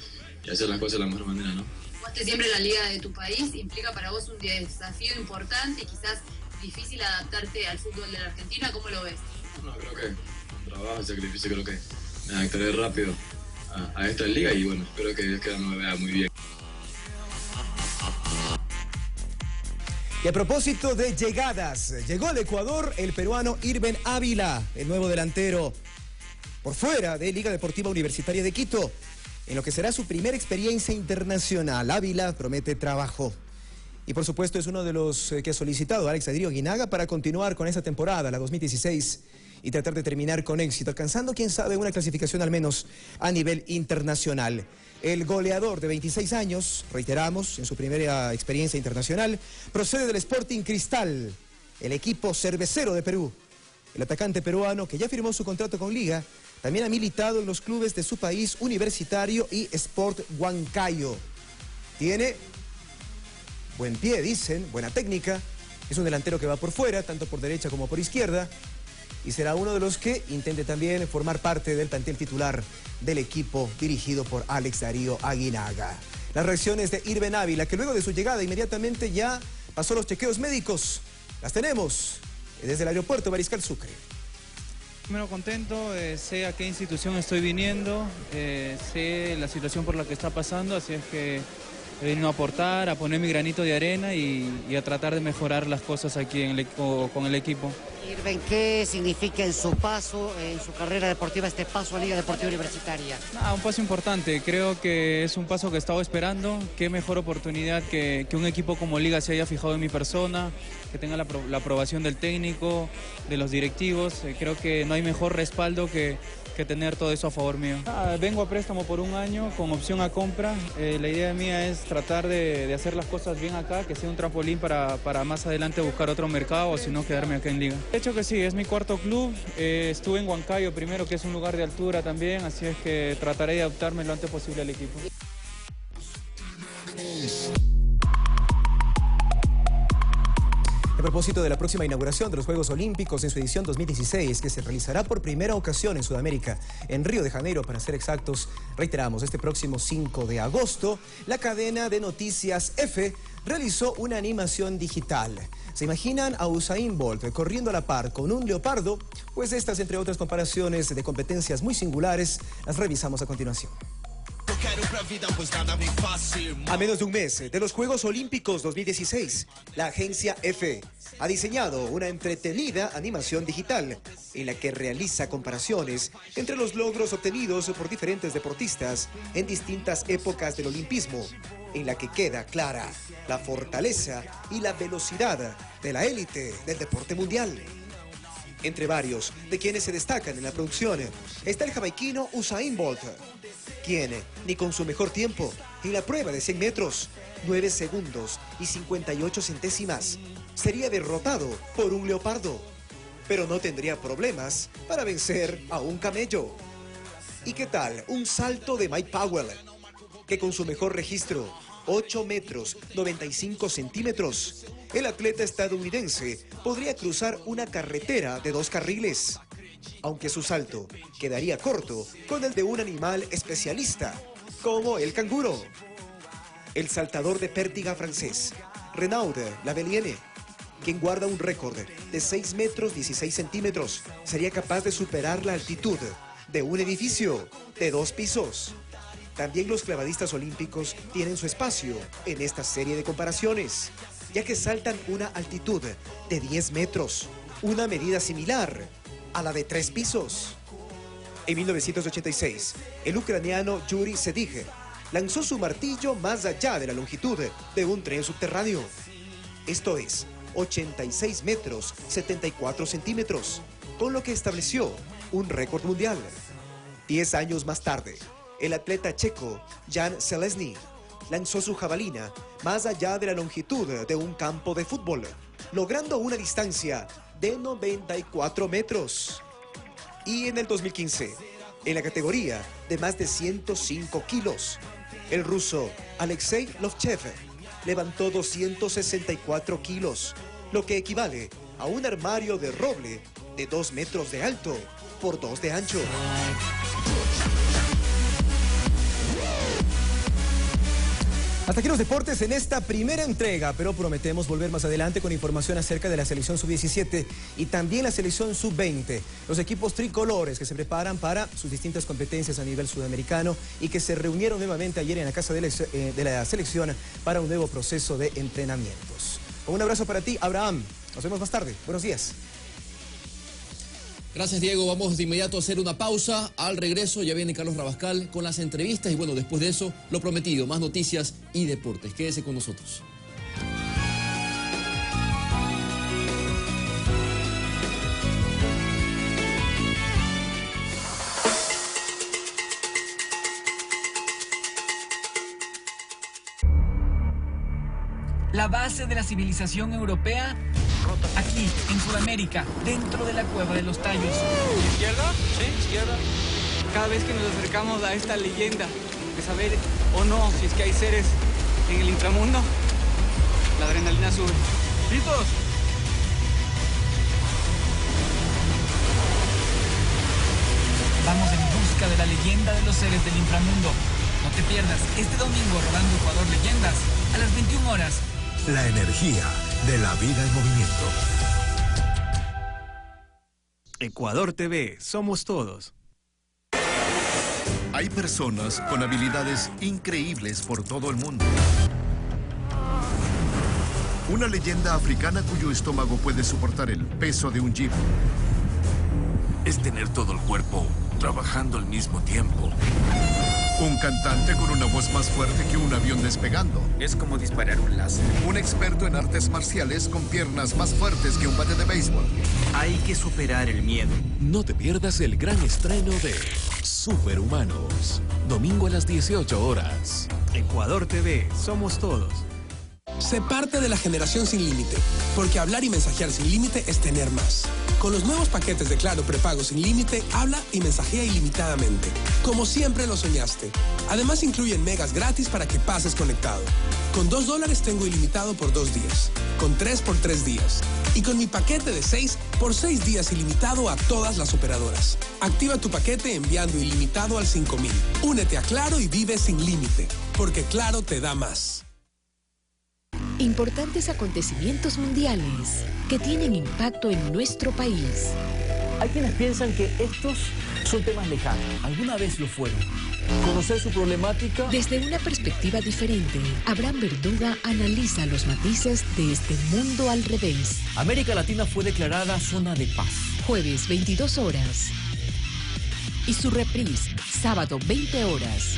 hacer las cosas de la mejor manera, ¿no? Jugaste siempre la liga de tu país, implica para vos un desafío importante y quizás difícil adaptarte al fútbol de la Argentina, ¿cómo lo ves? No, creo que con trabajo y sacrificio creo que me adaptaré rápido a esta liga y bueno, espero que Dios me vea muy bien. Y a propósito de llegadas, llegó al Ecuador el peruano Irben Ávila, el nuevo delantero por fuera de Liga Deportiva Universitaria de Quito, en lo que será su primera experiencia internacional. Ávila promete trabajo. Y por supuesto es uno de los que ha solicitado a Alex Adriano Guinaga para continuar con esa temporada, la 2016, y tratar de terminar con éxito, alcanzando, quién sabe, una clasificación al menos a nivel internacional. El goleador de 26 años, reiteramos, en su primera experiencia internacional, procede del Sporting Cristal, el equipo cervecero de Perú. El atacante peruano, que ya firmó su contrato con Liga, también ha militado en los clubes de su país, Universitario y Sport Huancayo. Tiene buen pie, dicen, buena técnica, Es un delantero que va por fuera, tanto por derecha como por izquierda, y será uno de los que intente también formar parte del plantel titular del equipo dirigido por Alex Darío Aguinaga. Las reacciones de Irben Ávila, que luego de su llegada inmediatamente ya pasó los chequeos médicos. Las tenemos desde el aeropuerto Mariscal Sucre. Primero contento, sé a qué institución estoy viniendo, sé la situación por la que está pasando, así es que he venido a aportar, a poner mi granito de arena y a tratar de mejorar las cosas aquí con el equipo. Irben, ¿qué significa en su paso, en su carrera deportiva, este paso a Liga Deportiva Universitaria? Un paso importante, creo que es un paso que estaba esperando. Qué mejor oportunidad que un equipo como Liga se haya fijado en mi persona, que tenga la aprobación del técnico, de los directivos. Creo que no hay mejor respaldo que tener todo eso a favor mío. Vengo a préstamo por 1 año con opción a compra. La idea mía es tratar de hacer las cosas bien acá, que sea un trampolín para más adelante buscar otro mercado o si no quedarme acá en Liga. De hecho que sí, es mi 4.º club. Estuve en Huancayo primero, que es un lugar de altura también, así es que trataré de adaptarme lo antes posible al equipo. A propósito de la próxima inauguración de los Juegos Olímpicos en su edición 2016, que se realizará por primera ocasión en Sudamérica, en Río de Janeiro, para ser exactos, reiteramos, este próximo 5 de agosto, la cadena de noticias EFE realizó una animación digital. ¿Se imaginan a Usain Bolt corriendo a la par con un leopardo? Pues estas, entre otras comparaciones de competencias muy singulares, las revisamos a continuación. A menos de un mes de los Juegos Olímpicos 2016, la agencia EFE ha diseñado una entretenida animación digital en la que realiza comparaciones entre los logros obtenidos por diferentes deportistas en distintas épocas del olimpismo, en la que queda clara la fortaleza y la velocidad de la élite del deporte mundial. Entre varios de quienes se destacan en la producción está el jamaiquino Usain Bolt, quien, ni con su mejor tiempo en la prueba de 100 metros, 9 segundos y 58 centésimas, sería derrotado por un leopardo, pero no tendría problemas para vencer a un camello. ¿Y qué tal un salto de Mike Powell, que con su mejor registro, 8 metros 95 centímetros, el atleta estadounidense podría cruzar una carretera de 2 carriles? Aunque su salto quedaría corto con el de un animal especialista, como el canguro. El saltador de pértiga francés, Renaud Lavelienne, quien guarda un récord de 6 metros 16 centímetros, sería capaz de superar la altitud de un edificio de 2 pisos. También los clavadistas olímpicos tienen su espacio en esta serie de comparaciones, ya que saltan una altitud de 10 metros, una medida similar a la de 3 pisos. En 1986, el ucraniano Yuri Sedige lanzó su martillo más allá de la longitud de un tren subterráneo. Esto es, 86 metros 74 centímetros, con lo que estableció un récord mundial. 10 años más tarde, el atleta checo Jan Selesny lanzó su jabalina más allá de la longitud de un campo de fútbol, logrando una distancia de 94 metros. Y en el 2015, en la categoría de más de 105 kilos, el ruso Alexei Lovchev levantó 264 kilos, lo que equivale a un armario de roble de 2 metros de alto por 2 de ancho. Hasta aquí los deportes en esta primera entrega, pero prometemos volver más adelante con información acerca de la selección sub-17 y también la selección sub-20. Los equipos tricolores que se preparan para sus distintas competencias a nivel sudamericano y que se reunieron nuevamente ayer en la casa de la selección para un nuevo proceso de entrenamientos. Un abrazo para ti, Abraham. Nos vemos más tarde. Buenos días. Gracias, Diego. Vamos de inmediato a hacer una pausa. Al regreso ya viene Carlos Rabascal con las entrevistas y bueno, después de eso, lo prometido, más noticias y deportes. Quédese con nosotros. La base de la civilización europea, aquí, en Sudamérica, dentro de la Cueva de los Tallos. ¿Izquierda? Sí, izquierda. Cada vez que nos acercamos a esta leyenda de saber o no si es que hay seres en el inframundo, la adrenalina sube. ¿Listos? Vamos en busca de la leyenda de los seres del inframundo. No te pierdas este domingo Rodando Ecuador Leyendas a las 21 horas. La energía de la vida en movimiento. Ecuador TV, somos todos. Hay personas con habilidades increíbles por todo el mundo. Una leyenda africana cuyo estómago puede soportar el peso de un jeep. Es tener todo el cuerpo trabajando al mismo tiempo. Un cantante con una voz más fuerte que un avión despegando. Es como disparar un láser. Un experto en artes marciales con piernas más fuertes que un bate de béisbol. Hay que superar el miedo. No te pierdas el gran estreno de Superhumanos. Domingo a las 18 horas. Ecuador TV, somos todos. Sé parte de la generación sin límite, porque hablar y mensajear sin límite es tener más. Con los nuevos paquetes de Claro prepago sin límite, habla y mensajea ilimitadamente, como siempre lo soñaste. Además incluyen megas gratis para que pases conectado. Con $2 tengo ilimitado por 2 días, con 3 por 3 días. Y con mi paquete de 6 por 6 días ilimitado a todas las operadoras. Activa tu paquete enviando ilimitado al 5000. Únete a Claro y vive sin límite, porque Claro te da más. Importantes acontecimientos mundiales que tienen impacto en nuestro país. Hay quienes piensan que estos son temas lejanos. Alguna vez lo fueron. Conocer su problemática. Desde una perspectiva diferente, Abraham Verduga analiza los matices de este mundo al revés. América Latina fue declarada zona de paz. Jueves, 22 horas. Y su reprise, sábado, 20 horas.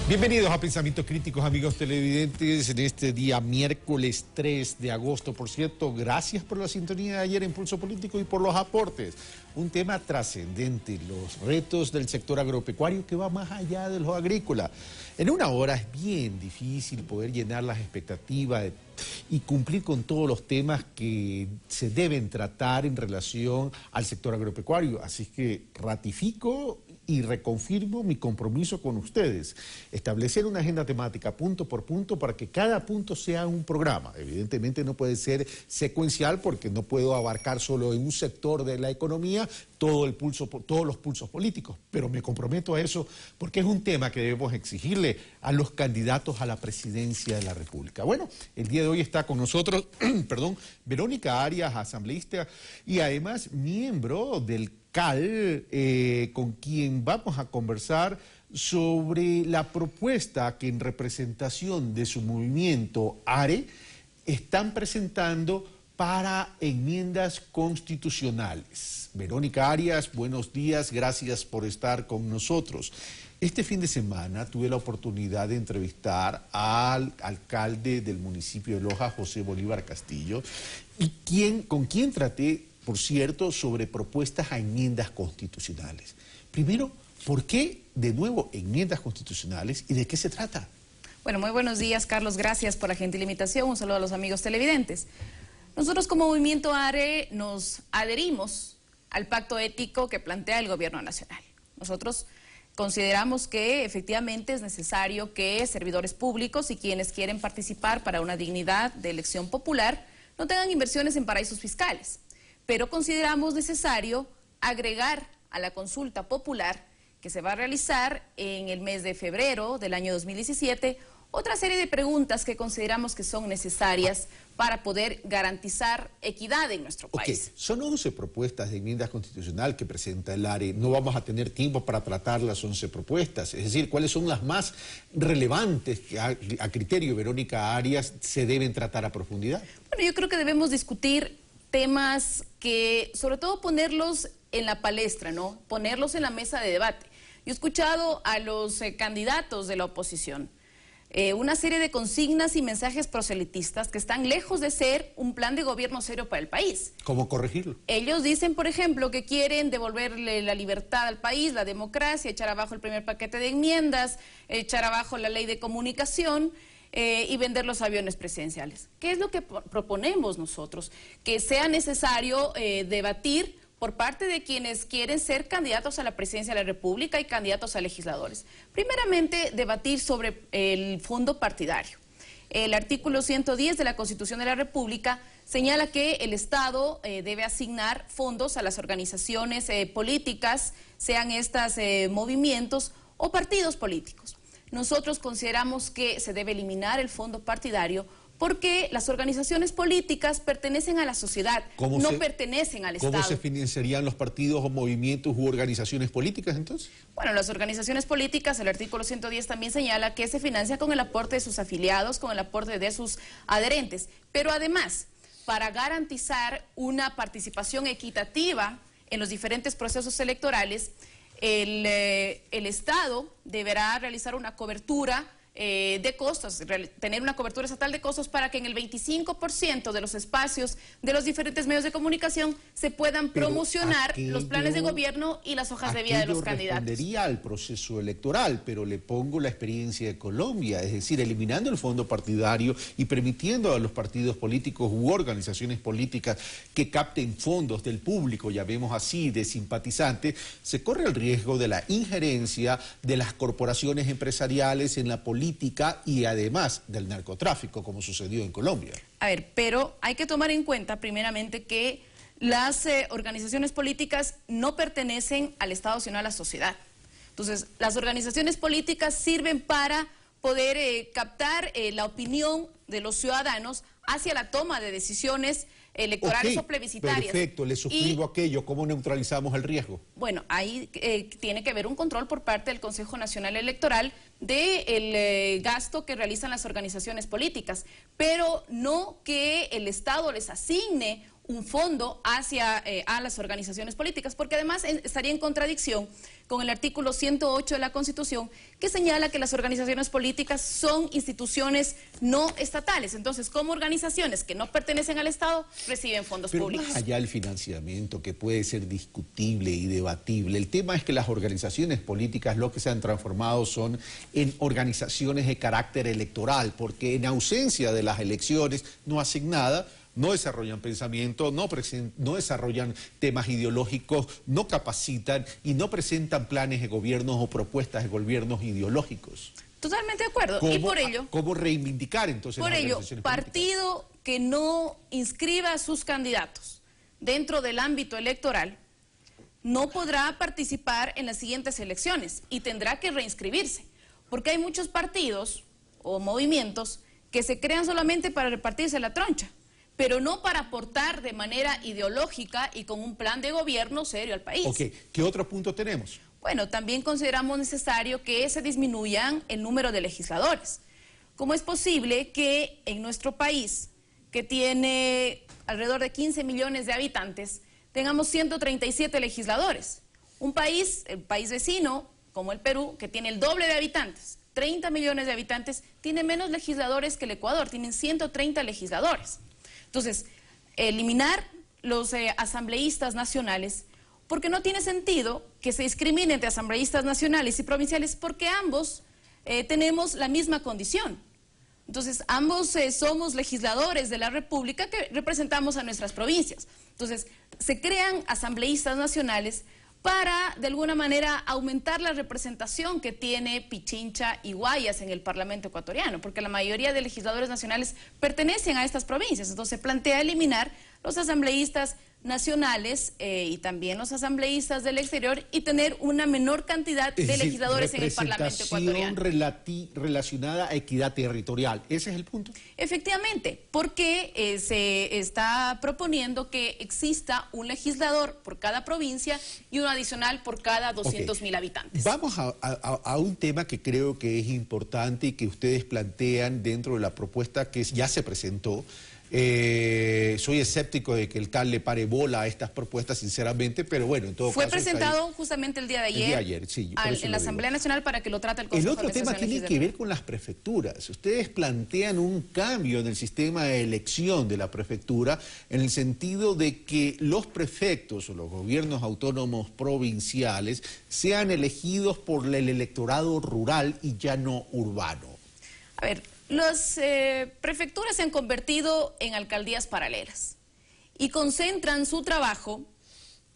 Bienvenidos a Pensamientos Críticos, amigos televidentes, en este día miércoles 3 de agosto. Por cierto, gracias por la sintonía de ayer en Pulso Político y por los aportes. Un tema trascendente, los retos del sector agropecuario que va más allá de los agrícolas. En una hora es bien difícil poder llenar las expectativas y cumplir con todos los temas que se deben tratar en relación al sector agropecuario. Así que ratifico y reconfirmo mi compromiso con ustedes. Establecer una agenda temática punto por punto para que cada punto sea un programa. Evidentemente no puede ser secuencial porque no puedo abarcar solo en un sector de la economía todos los pulsos políticos, pero me comprometo a eso porque es un tema que debemos exigirle a los candidatos a la presidencia de la República. Bueno, el día de hoy está con nosotros, Verónica Arias, asambleísta y además miembro del CAL, con quien vamos a conversar sobre la propuesta que en representación de su movimiento ARE están presentando para enmiendas constitucionales. Verónica Arias, buenos días, gracias por estar con nosotros. Este fin de semana tuve la oportunidad de entrevistar al alcalde del municipio de Loja, José Bolívar Castillo, y con quien traté, por cierto, sobre propuestas a enmiendas constitucionales. Primero, ¿por qué de nuevo enmiendas constitucionales y de qué se trata? Bueno, muy buenos días, Carlos. Gracias por la gentil invitación. Un saludo a los amigos televidentes. Nosotros como Movimiento ARE nos adherimos al pacto ético que plantea el Gobierno Nacional. Nosotros consideramos que efectivamente es necesario que servidores públicos y quienes quieren participar para una dignidad de elección popular no tengan inversiones en paraísos fiscales. Pero consideramos necesario agregar a la consulta popular que se va a realizar en el mes de febrero del año 2017 otra serie de preguntas que consideramos que son necesarias para poder garantizar equidad en nuestro país. Son 11 propuestas de enmiendas constitucional que presenta el ARE. No vamos a tener tiempo para tratar las 11 propuestas. Es decir, ¿cuáles son las más relevantes que a criterio de Verónica Arias se deben tratar a profundidad? Bueno, yo creo que debemos discutir temas que, sobre todo, ponerlos en la palestra, ¿no? Ponerlos en la mesa de debate. Yo he escuchado a los candidatos de la oposición una serie de consignas y mensajes proselitistas que están lejos de ser un plan de gobierno serio para el país. ¿Cómo corregirlo? Ellos dicen, por ejemplo, que quieren devolverle la libertad al país, la democracia, echar abajo el primer paquete de enmiendas, echar abajo la ley de comunicación y vender los aviones presidenciales. ¿Qué es lo que proponemos nosotros? Que sea necesario debatir por parte de quienes quieren ser candidatos a la presidencia de la República y candidatos a legisladores. Primeramente, debatir sobre el fondo partidario. El artículo 110 de la Constitución de la República señala que el Estado debe asignar fondos a las organizaciones políticas, sean estas movimientos o partidos políticos. Nosotros consideramos que se debe eliminar el fondo partidario porque las organizaciones políticas pertenecen a la sociedad, no pertenecen al Estado. ¿Cómo se financiarían los partidos o movimientos u organizaciones políticas entonces? Bueno, las organizaciones políticas, el artículo 110 también señala que se financia con el aporte de sus afiliados, con el aporte de sus adherentes. Pero además, para garantizar una participación equitativa en los diferentes procesos electorales, el Estado deberá realizar una cobertura de costos, tener una cobertura estatal de costos para que en el 25% de los espacios de los diferentes medios de comunicación se puedan promocionar los planes de gobierno y las hojas de vida de los candidatos. Respondería al proceso electoral, pero le pongo la experiencia de Colombia, es decir, eliminando el fondo partidario y permitiendo a los partidos políticos u organizaciones políticas que capten fondos del público, llamemos así, de simpatizantes, se corre el riesgo de la injerencia de las corporaciones empresariales en la política y además del narcotráfico, como sucedió en Colombia. A ver, pero hay que tomar en cuenta primeramente que las organizaciones políticas no pertenecen al Estado, sino a la sociedad. Entonces, las organizaciones políticas sirven para poder captar la opinión de los ciudadanos hacia la toma de decisiones electorales o plebiscitarias. Perfecto, le suscribo aquello. ¿Cómo neutralizamos el riesgo? Bueno, ahí tiene que haber un control por parte del Consejo Nacional Electoral del gasto que realizan las organizaciones políticas, pero no que el Estado les asigne un fondo hacia a las organizaciones políticas, porque además estaría en contradicción con el artículo 108 de la Constitución, que señala que las organizaciones políticas son instituciones no estatales. Entonces, como organizaciones que no pertenecen al Estado, reciben fondos públicos. Más allá del financiamiento, que puede ser discutible y debatible, el tema es que las organizaciones políticas lo que se han transformado son en organizaciones de carácter electoral, porque en ausencia de las elecciones no hacen nada, no desarrollan pensamiento, no desarrollan temas ideológicos, no capacitan y no presentan planes de gobiernos o propuestas de gobiernos ideológicos. Totalmente de acuerdo. Y por ello... ¿Cómo reivindicar entonces por las ello, organizaciones partido políticas? Que no inscriba a sus candidatos dentro del ámbito electoral no podrá participar en las siguientes elecciones y tendrá que reinscribirse, porque hay muchos partidos o movimientos que se crean solamente para repartirse la troncha, pero no para aportar de manera ideológica y con un plan de gobierno serio al país. Ok, ¿qué otro punto tenemos? Bueno, también consideramos necesario que se disminuyan el número de legisladores. ¿Cómo es posible que en nuestro país, que tiene alrededor de 15 millones de habitantes, tengamos 137 legisladores? Un país, el país vecino, como el Perú, que tiene el doble de habitantes, 30 millones de habitantes, tiene menos legisladores que el Ecuador, tienen 130 legisladores. Entonces, eliminar los asambleístas nacionales, porque no tiene sentido que se discriminen entre asambleístas nacionales y provinciales, porque ambos tenemos la misma condición. Entonces, ambos somos legisladores de la República que representamos a nuestras provincias. Entonces, se crean asambleístas nacionales para, de alguna manera, aumentar la representación que tiene Pichincha y Guayas en el Parlamento ecuatoriano, porque la mayoría de legisladores nacionales pertenecen a estas provincias. Entonces, se plantea eliminar los asambleístas nacionales y también los asambleístas del exterior y tener una menor cantidad de legisladores en el Parlamento ecuatoriano. Relacionada a equidad territorial, ¿ese es el punto? Efectivamente, porque se está proponiendo que exista un legislador por cada provincia y uno adicional por cada 200.000 habitantes. Vamos a un tema que creo que es importante y que ustedes plantean dentro de la propuesta que ya se presentó. Soy escéptico de que el CAL le pare bola a estas propuestas, sinceramente, pero bueno, en todo caso... Fue presentado justamente el día de ayer, el día de ayer, sí, en la Asamblea Nacional para que lo trate el Consejo de Administración Legislativa. El otro tema tiene que ver con las prefecturas. Ustedes plantean un cambio en el sistema de elección de la prefectura en el sentido de que los prefectos o los gobiernos autónomos provinciales sean elegidos por el electorado rural y ya no urbano. A ver, las prefecturas se han convertido en alcaldías paralelas y concentran su trabajo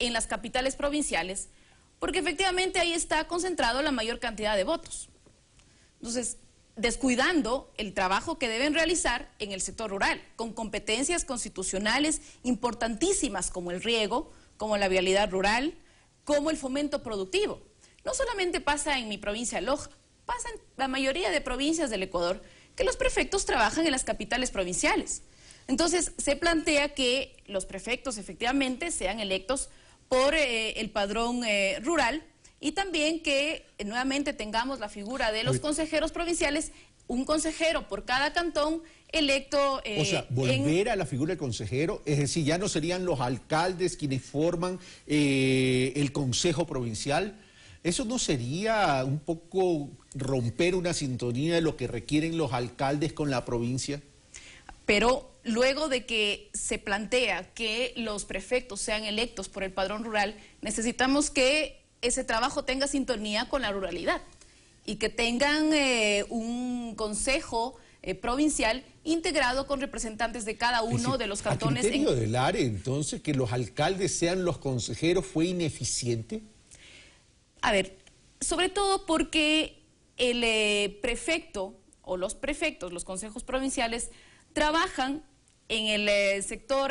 en las capitales provinciales, porque efectivamente ahí está concentrado la mayor cantidad de votos. Entonces, descuidando el trabajo que deben realizar en el sector rural, con competencias constitucionales importantísimas como el riego, como la vialidad rural, como el fomento productivo. No solamente pasa en mi provincia de Loja, pasa en la mayoría de provincias del Ecuador, que los prefectos trabajan en las capitales provinciales. Entonces, se plantea que los prefectos efectivamente sean electos por el padrón rural, y también que nuevamente tengamos la figura de los consejeros provinciales, un consejero por cada cantón electo. O sea, volver a la figura del consejero, es decir, ya no serían los alcaldes quienes forman el consejo provincial. ¿Eso no sería un poco romper una sintonía de lo que requieren los alcaldes con la provincia? Pero luego de que se plantea que los prefectos sean electos por el padrón rural, necesitamos que ese trabajo tenga sintonía con la ruralidad y que tengan un consejo provincial integrado con representantes de cada uno de los cantones. ¿A criterio del ARE, entonces, que los alcaldes sean los consejeros fue ineficiente? A ver, sobre todo porque el prefecto o los prefectos, los consejos provinciales, trabajan en el sector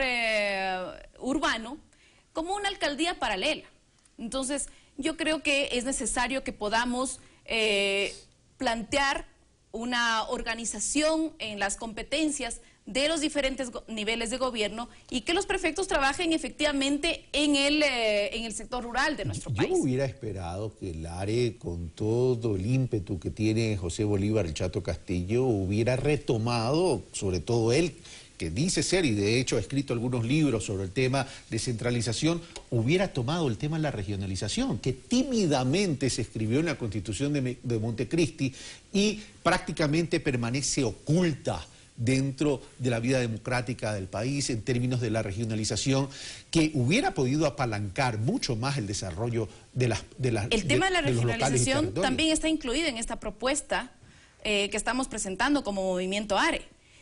urbano como una alcaldía paralela. Entonces, yo creo que es necesario que podamos plantear una organización en las competencias de los diferentes niveles de gobierno y que los prefectos trabajen efectivamente en el sector rural de nuestro país. Yo hubiera esperado que el ARE, con todo el ímpetu que tiene José Bolívar el Chato Castillo, hubiera retomado, sobre todo él, que dice ser, y de hecho ha escrito algunos libros sobre el tema de centralización, hubiera tomado el tema de la regionalización, que tímidamente se escribió en la Constitución de Montecristi y prácticamente permanece oculta dentro de la vida democrática del país en términos de la regionalización, que hubiera podido apalancar mucho más el desarrollo de las El tema de la regionalización también está incluido en esta propuesta que estamos presentando como Movimiento ARE,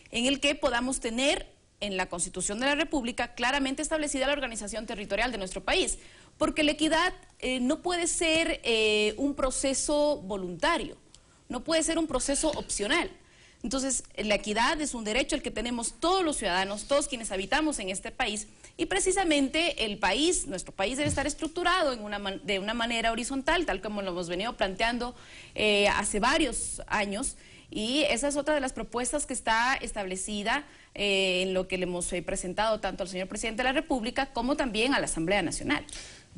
en el que podamos tener en la Constitución de la República claramente establecida la organización territorial de nuestro país, porque la equidad no puede ser un proceso voluntario, no puede ser un proceso opcional. Entonces, la equidad es un derecho al que tenemos todos los ciudadanos, todos quienes habitamos en este país, y precisamente el país, nuestro país debe estar estructurado de una manera horizontal, tal como lo hemos venido planteando hace varios años, y esa es otra de las propuestas que está establecida en lo que le hemos presentado tanto al señor Presidente de la República como también a la Asamblea Nacional.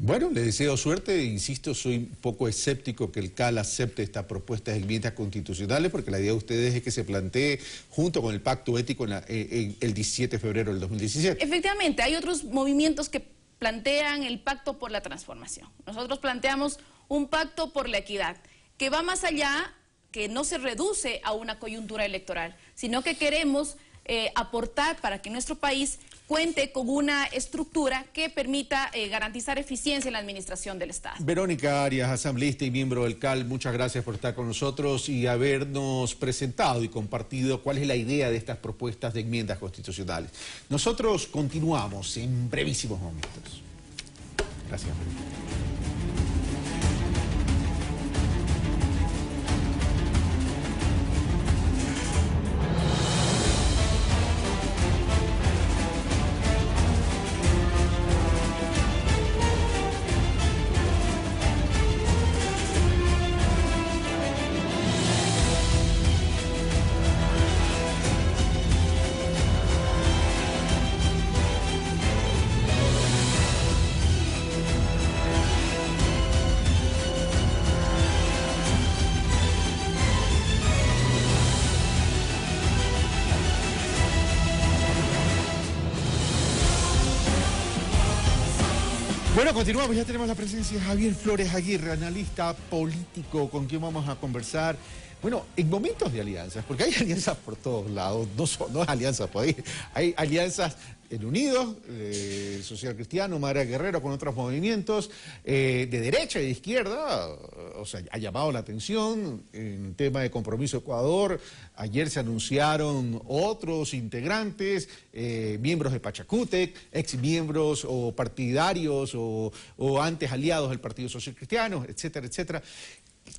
Bueno, le deseo suerte. Insisto, soy un poco escéptico que el CAL acepte estas propuestas de enmiendas constitucionales, porque la idea de ustedes es que se plantee junto con el pacto ético el 17 de febrero del 2017. Efectivamente, hay otros movimientos que plantean el pacto por la transformación. Nosotros planteamos un pacto por la equidad, que va más allá, que no se reduce a una coyuntura electoral, sino que queremos aportar para que nuestro país cuente con una estructura que permita garantizar eficiencia en la administración del Estado. Verónica Arias, asambleísta y miembro del CAL, muchas gracias por estar con nosotros y habernos presentado y compartido cuál es la idea de estas propuestas de enmiendas constitucionales. Nosotros continuamos en brevísimos momentos. Gracias. Bueno, continuamos, ya tenemos la presencia de Javier Flores Aguirre, analista político, con quien vamos a conversar. Bueno, en momentos de alianzas, porque hay alianzas por todos lados, no es alianzas por ahí, hay alianzas el Unidos, Social Cristiano, Madre Guerrero, con otros movimientos de derecha y de izquierda, o sea, ha llamado la atención en el tema de Compromiso Ecuador. Ayer se anunciaron otros integrantes, miembros de Pachacútec, exmiembros o partidarios o antes aliados del Partido Social Cristiano, etcétera, etcétera.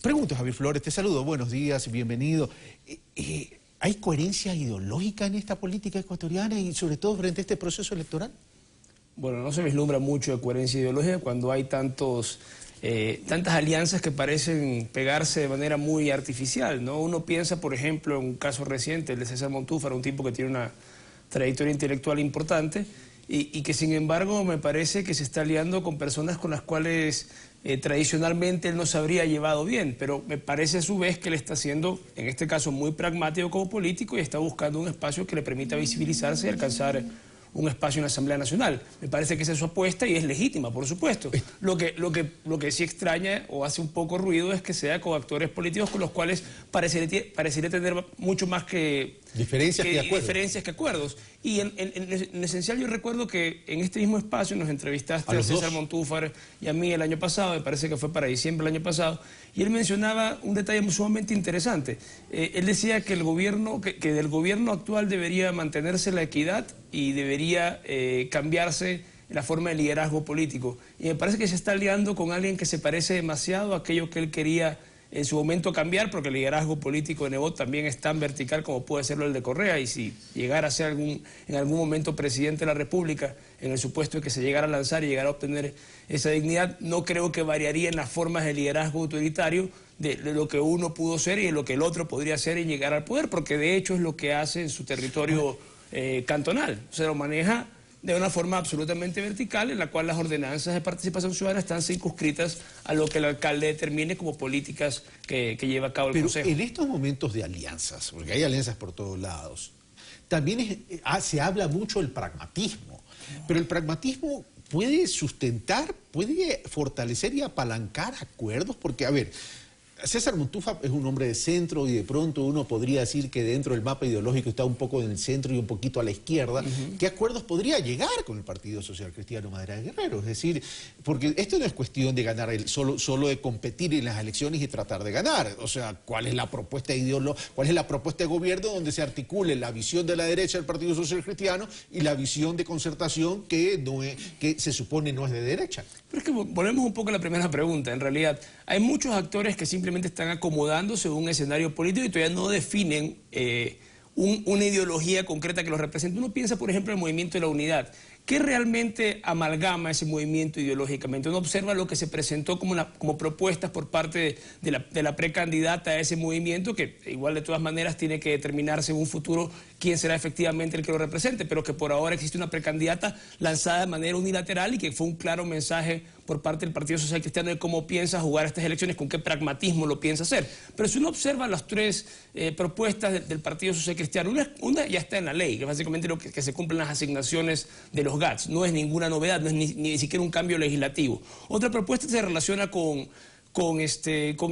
Pregunto, Javier Flores, te saludo, buenos días, bienvenido. ¿Hay coherencia ideológica en esta política ecuatoriana y sobre todo frente a este proceso electoral? Bueno, no se vislumbra mucho de coherencia ideológica cuando hay tantas alianzas que parecen pegarse de manera muy artificial, ¿no? Uno piensa, por ejemplo, en un caso reciente, el de César Montúfar, un tipo que tiene una trayectoria intelectual importante y que sin embargo me parece que se está aliando con personas con las cuales tradicionalmente él no se habría llevado bien, pero me parece a su vez que él está siendo, en este caso, muy pragmático como político y está buscando un espacio que le permita visibilizarse y alcanzar un espacio en la Asamblea Nacional. Me parece que esa es su apuesta y es legítima, por supuesto. Lo que sí extraña o hace un poco ruido es que sea con actores políticos con los cuales parecería tener mucho más que diferencias que acuerdos. Y en esencial yo recuerdo que en este mismo espacio nos entrevistaste a César Montúfar y a mí el año pasado, me parece que fue para diciembre del año pasado, y él mencionaba un detalle sumamente interesante. Él decía que del gobierno actual debería mantenerse la equidad y debería cambiarse la forma de liderazgo político. Y me parece que se está aliando con alguien que se parece demasiado a aquello que él quería en su momento cambiar, porque el liderazgo político de Nebot también es tan vertical como puede serlo el de Correa, y si llegara a ser en algún momento presidente de la República, en el supuesto de que se llegara a lanzar y llegara a obtener esa dignidad, no creo que variaría en las formas de liderazgo autoritario de lo que uno pudo ser y de lo que el otro podría ser y llegar al poder, porque de hecho es lo que hace en su territorio cantonal. Se lo maneja de una forma absolutamente vertical, en la cual las ordenanzas de participación ciudadana están circunscritas a lo que el alcalde determine como políticas que lleva a cabo el Consejo. En estos momentos de alianzas, porque hay alianzas por todos lados, también se habla mucho del pragmatismo, pero el pragmatismo puede sustentar, puede fortalecer y apalancar acuerdos, porque, a ver, César Montúfar es un hombre de centro y de pronto uno podría decir que dentro del mapa ideológico está un poco en el centro y un poquito a la izquierda. ¿Qué acuerdos podría llegar con el Partido Social Cristiano Madera de Guerrero? Es decir, porque esto no es cuestión de ganar, solo de competir en las elecciones y tratar de ganar. O sea, ¿cuál es la propuesta cuál es la propuesta de gobierno donde se articule la visión de la derecha del Partido Social Cristiano y la visión de concertación que se supone no es de derecha? Pero es que volvemos un poco a la primera pregunta. En realidad, hay muchos actores que simplemente están acomodándose a un escenario político y todavía no definen una ideología concreta que los represente. Uno piensa, por ejemplo, en el Movimiento de la Unidad. ¿Qué realmente amalgama ese movimiento ideológicamente? Uno observa lo que se presentó como propuestas por parte de la precandidata a ese movimiento, que igual de todas maneras tiene que determinarse en un futuro quién será efectivamente el que lo represente, pero que por ahora existe una precandidata lanzada de manera unilateral y que fue un claro mensaje por parte del Partido Social Cristiano de cómo piensa jugar estas elecciones, con qué pragmatismo lo piensa hacer. Pero si uno observa las tres propuestas del Partido Social Cristiano, una ya está en la ley, que básicamente lo que se cumplen las asignaciones de los GATS, no es ninguna novedad, no es ni siquiera un cambio legislativo. Otra propuesta se relaciona con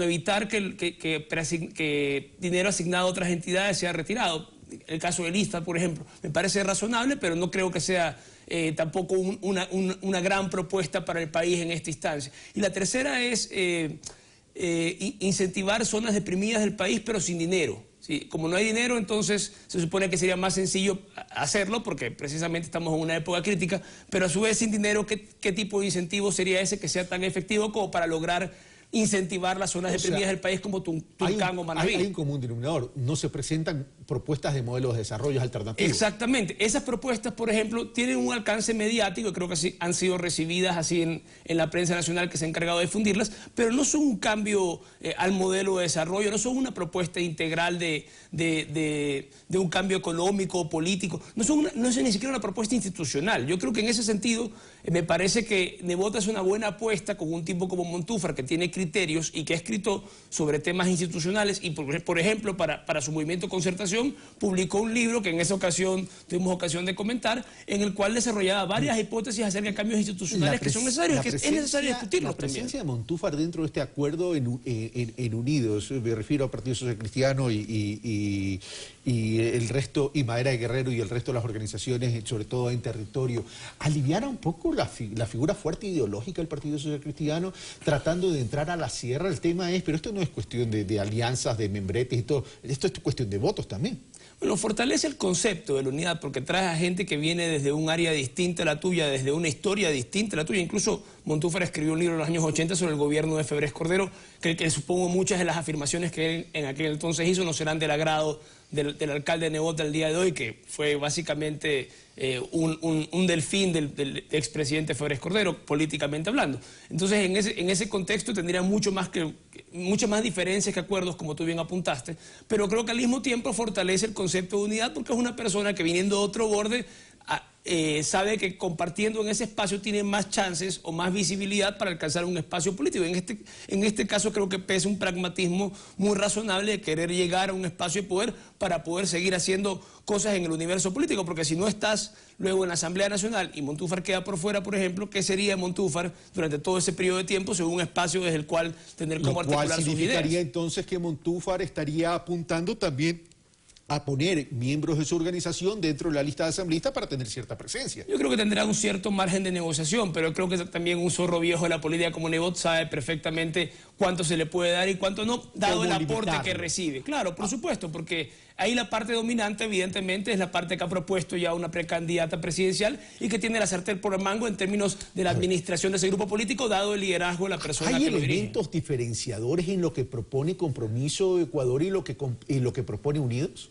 evitar que dinero asignado a otras entidades sea retirado. El caso del ISTA, por ejemplo, me parece razonable, pero no creo que sea tampoco una gran propuesta para el país en esta instancia. Y la tercera es incentivar zonas deprimidas del país, pero sin dinero. ¿Sí? Como no hay dinero, entonces se supone que sería más sencillo hacerlo, porque precisamente estamos en una época crítica, pero a su vez sin dinero, ¿qué tipo de incentivo sería ese que sea tan efectivo como para lograr incentivar las zonas deprimidas del país como Tuncán o Manabí? Hay un común denominador, no se presentan propuestas de modelos de desarrollo alternativos. Exactamente, esas propuestas, por ejemplo, tienen un alcance mediático, creo que así han sido recibidas así en la prensa nacional que se ha encargado de difundirlas, pero no son un cambio al modelo de desarrollo, no son una propuesta integral de un cambio económico o político, no es ni siquiera una propuesta institucional. Yo creo que en ese sentido me parece que Nebot es una buena apuesta con un tipo como Montúfar, que tiene criterios y que ha escrito sobre temas institucionales y, por ejemplo, para su movimiento Concertación, ocasión publicó un libro que en esa ocasión tuvimos ocasión de comentar, en el cual desarrollaba varias hipótesis acerca de cambios institucionales que son necesarios, que es necesario discutirlos también. La presencia de Montúfar dentro de este acuerdo en Unidos, me refiero al Partido Social Cristiano y el resto, y Madera de Guerrero y el resto de las organizaciones, sobre todo en territorio, ¿aliviara un poco la figura fuerte ideológica del Partido Social Cristiano, tratando de entrar a la sierra? El tema es, pero esto no es cuestión de alianzas, de membretes y todo, esto es cuestión de votos también. Bueno, fortalece el concepto de la unidad porque trae a gente que viene desde un área distinta a la tuya, desde una historia distinta a la tuya. Incluso Montúfar escribió un libro en los años 80 sobre el gobierno de Febres Cordero, que supongo muchas de las afirmaciones que él en aquel entonces hizo no serán del agrado del alcalde de Nebot del día de hoy, que fue básicamente un delfín del expresidente Febres Cordero, políticamente hablando. Entonces, en ese contexto tendría muchas más diferencias que acuerdos, como tú bien apuntaste, pero creo que al mismo tiempo fortalece el concepto de unidad porque es una persona que viniendo de otro borde sabe que compartiendo en ese espacio tiene más chances o más visibilidad para alcanzar un espacio político. En este caso creo que pesa un pragmatismo muy razonable de querer llegar a un espacio de poder para poder seguir haciendo cosas en el universo político, porque si no estás luego en la Asamblea Nacional y Montúfar queda por fuera, por ejemplo, ¿qué sería Montúfar durante todo ese periodo de tiempo según un espacio desde el cual tener cómo articular sus ideas? Lo cual significaría entonces que Montúfar estaría apuntando también a poner miembros de su organización dentro de la lista de asambleístas para tener cierta presencia. Yo creo que tendrá un cierto margen de negociación, pero creo que también un zorro viejo de la política como Nebot sabe perfectamente cuánto se le puede dar y cuánto no, dado el aporte que recibe. Claro, por supuesto, porque ahí la parte dominante evidentemente es la parte que ha propuesto ya una precandidata presidencial y que tiene la sartén por el mango en términos de la administración de ese grupo político, dado el liderazgo de la persona que lo dirige. ¿Hay elementos diferenciadores en lo que propone Compromiso Ecuador y lo que propone Unidos?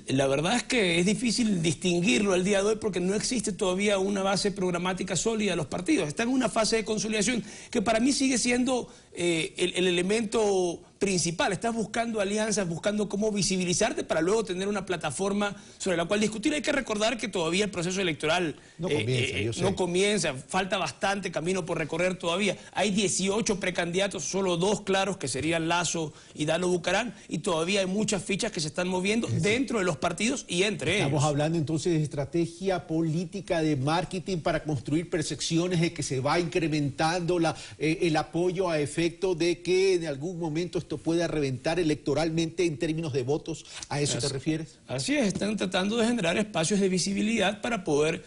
La verdad es que es difícil distinguirlo al día de hoy porque no existe todavía una base programática sólida de los partidos. Están en una fase de consolidación que para mí sigue siendo el elemento principal. Estás buscando alianzas, buscando cómo visibilizarte para luego tener una plataforma sobre la cual discutir. Hay que recordar que todavía el proceso electoral no comienza, falta bastante camino por recorrer todavía. Hay 18 precandidatos, solo 2 claros que serían Lasso y Dalo Bucaram, y todavía hay muchas fichas que se están moviendo dentro de los partidos y entre ellos. Estamos hablando entonces de estrategia política de marketing para construir percepciones de que se va incrementando el apoyo a efecto de que en algún momento esto pueda reventar electoralmente en términos de votos. ¿A eso te refieres? Así es, están tratando de generar espacios de visibilidad para poder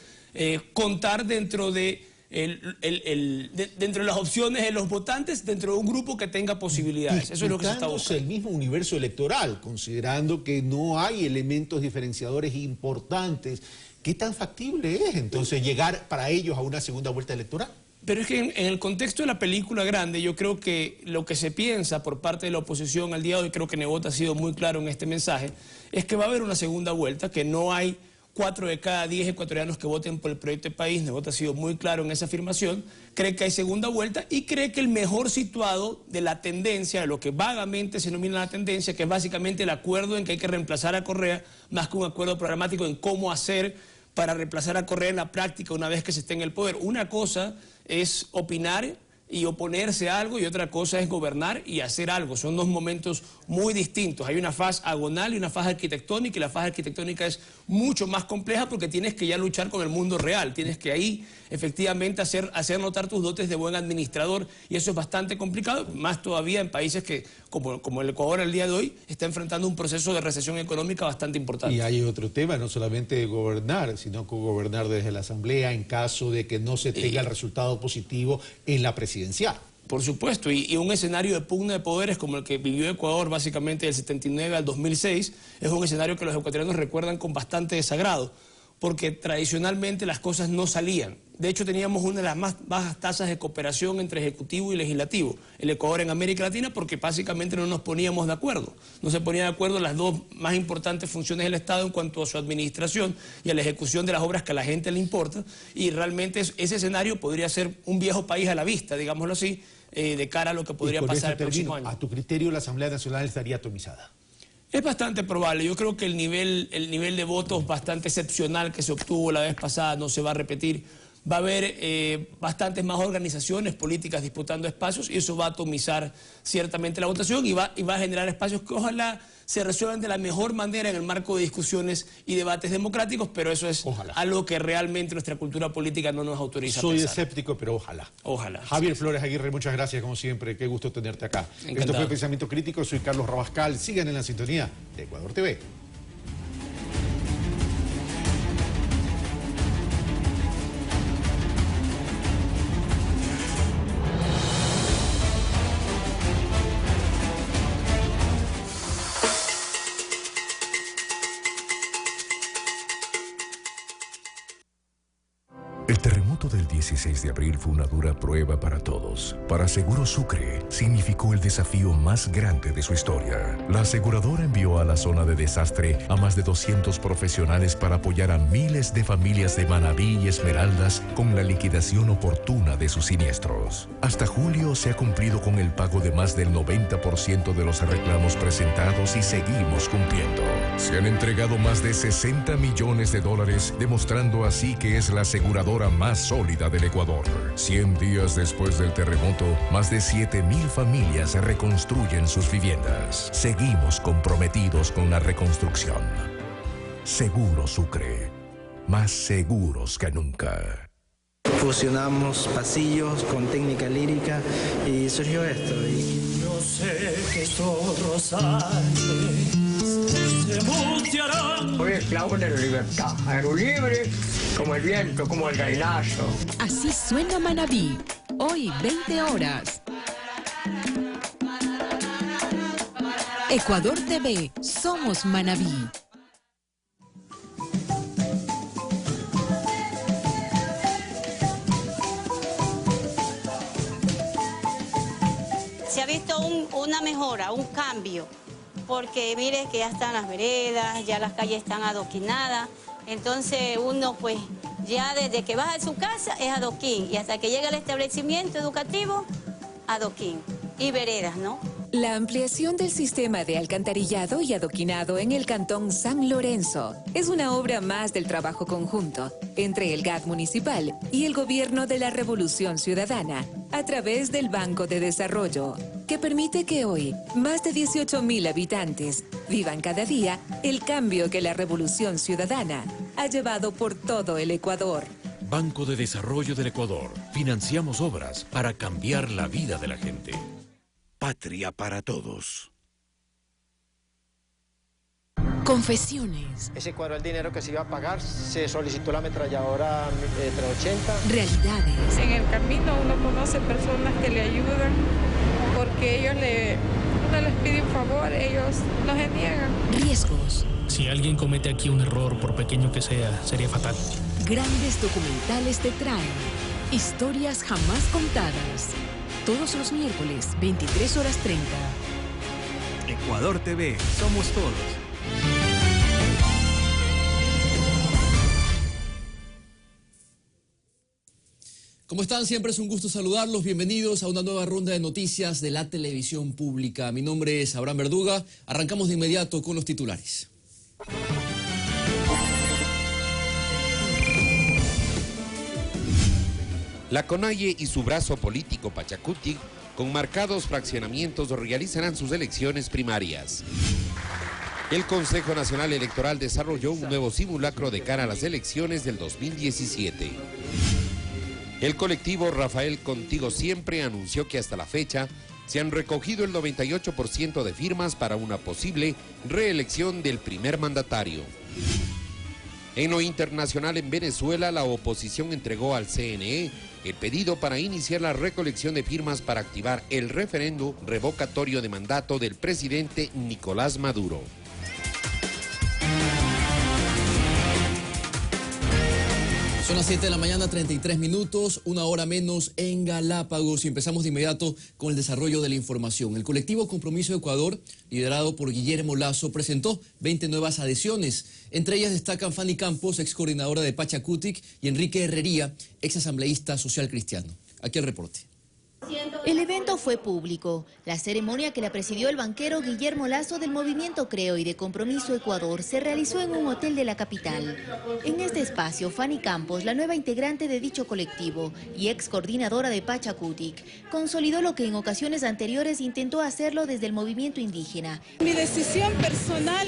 contar dentro de las opciones de los votantes, dentro de un grupo que tenga posibilidades. Eso es lo que se está buscando. El mismo universo electoral, considerando que no hay elementos diferenciadores importantes, ¿qué tan factible es entonces llegar para ellos a una segunda vuelta electoral? Pero es que en el contexto de la película grande, yo creo que lo que se piensa por parte de la oposición al día de hoy, creo que Nebot ha sido muy claro en este mensaje, es que va a haber una segunda vuelta, que no hay 4 de cada 10 ecuatorianos que voten por el proyecto de país. Nebot ha sido muy claro en esa afirmación, cree que hay segunda vuelta y cree que el mejor situado de la tendencia, de lo que vagamente se denomina la tendencia, que es básicamente el acuerdo en que hay que reemplazar a Correa, más que un acuerdo programático en cómo hacer para reemplazar a Correa en la práctica una vez que se esté en el poder. Una cosa es opinar y oponerse a algo y otra cosa es gobernar y hacer algo. Son 2 momentos muy distintos. Hay una fase agonal y una fase arquitectónica, y la fase arquitectónica es mucho más compleja porque tienes que ya luchar con el mundo real. Tienes que ahí efectivamente hacer notar tus dotes de buen administrador, y eso es bastante complicado, más todavía en países que, como el Ecuador al día de hoy, está enfrentando un proceso de recesión económica bastante importante. Y hay otro tema, no solamente de gobernar, sino gobernar desde la Asamblea en caso de que no se tenga el resultado positivo en la presidencial. Por supuesto, y un escenario de pugna de poderes como el que vivió Ecuador básicamente del 79 al 2006, es un escenario que los ecuatorianos recuerdan con bastante desagrado, porque tradicionalmente las cosas no salían. De hecho, teníamos una de las más bajas tasas de cooperación entre Ejecutivo y Legislativo, el Ecuador en América Latina, porque básicamente no nos poníamos de acuerdo. No se ponían de acuerdo las 2 más importantes funciones del Estado en cuanto a su administración y a la ejecución de las obras que a la gente le importa, y realmente ese escenario podría ser un viejo país a la vista, digámoslo así, de cara a lo que podría pasar el próximo año. ¿A tu criterio la Asamblea Nacional estaría atomizada? Es bastante probable. Yo creo que el nivel de votos bastante excepcional que se obtuvo la vez pasada no se va a repetir. Va a haber bastantes más organizaciones políticas disputando espacios, y eso va a atomizar ciertamente la votación y va a generar espacios que ojalá se resuelvan de la mejor manera en el marco de discusiones y debates democráticos, pero eso es algo que realmente nuestra cultura política no nos autoriza a pensar. Soy escéptico, pero ojalá. Ojalá. Javier Flores Aguirre, muchas gracias como siempre, qué gusto tenerte acá. Encantado. Esto fue Pensamiento Crítico, soy Carlos Rabascal, sigan en la sintonía de Ecuador TV. El terremoto del 16 de abril fue una dura prueba para todos. Para Seguros Sucre, significó el desafío más grande de su historia. La aseguradora envió a la zona de desastre a más de 200 profesionales para apoyar a miles de familias de Manabí y Esmeraldas con la liquidación oportuna de sus siniestros. Hasta julio se ha cumplido con el pago de más del 90% de los reclamos presentados y seguimos cumpliendo. Se han entregado más de $60 millones, demostrando así que es la aseguradora más sólida del Ecuador. 100 días después del terremoto, más de 7,000 familias reconstruyen sus viviendas. Seguimos comprometidos con la reconstrucción. Seguro Sucre, más seguros que nunca. Fusionamos pasillos con técnica lírica y surgió esto. Yo sé que estos rosales se mutearán. Soy esclavo de la libertad, aero libre como el viento, como el gallinazo. Así suena Manabí, hoy 20 horas. Ecuador TV, somos Manabí. Se ha visto una mejora, un cambio, porque mire que ya están las veredas, ya las calles están adoquinadas, entonces uno pues ya desde que baja de su casa es adoquín y hasta que llega al establecimiento educativo, adoquín y veredas, ¿no? La ampliación del sistema de alcantarillado y adoquinado en el cantón San Lorenzo es una obra más del trabajo conjunto entre el GAD municipal y el gobierno de la Revolución Ciudadana a través del Banco de Desarrollo, que permite que hoy más de 18,000 habitantes vivan cada día el cambio que la Revolución Ciudadana ha llevado por todo el Ecuador. Banco de Desarrollo del Ecuador. Financiamos obras para cambiar la vida de la gente. Patria para todos. Confesiones. Ese cuadro del dinero que se iba a pagar, se solicitó la ametralladora 380. Realidades. En el camino uno conoce personas que le ayudan porque uno les pide un favor, ellos no se niegan. Riesgos. Si alguien comete aquí un error, por pequeño que sea, sería fatal. Grandes documentales te traen historias jamás contadas. Todos los miércoles, 23:30. Ecuador TV, somos todos. ¿Cómo están? Siempre es un gusto saludarlos. Bienvenidos a una nueva ronda de noticias de la televisión pública. Mi nombre es Abraham Verduga. Arrancamos de inmediato con los titulares. La CONAIE y su brazo político Pachacutic, con marcados fraccionamientos, realizarán sus elecciones primarias. El Consejo Nacional Electoral desarrolló un nuevo simulacro de cara a las elecciones del 2017. El colectivo Rafael Contigo Siempre anunció que hasta la fecha se han recogido el 98% de firmas para una posible reelección del primer mandatario. En lo internacional, en Venezuela, la oposición entregó al CNE el pedido para iniciar la recolección de firmas para activar el referendo revocatorio de mandato del presidente Nicolás Maduro. Son las 7 de la mañana, 33 minutos, una hora menos en Galápagos y empezamos de inmediato con el desarrollo de la información. El colectivo Compromiso Ecuador, liderado por Guillermo Lazo, presentó 20 nuevas adhesiones. Entre ellas destacan Fanny Campos, ex coordinadora de Pachacutic, y Enrique Herrería, ex asambleísta social cristiano. Aquí el reporte. El evento fue público. La ceremonia, que la presidió el banquero Guillermo Lazo del Movimiento Creo y de Compromiso Ecuador, se realizó en un hotel de la capital. En este espacio, Fanny Campos, la nueva integrante de dicho colectivo y ex coordinadora de Pachacutic, consolidó lo que en ocasiones anteriores intentó hacerlo desde el movimiento indígena. Mi decisión personal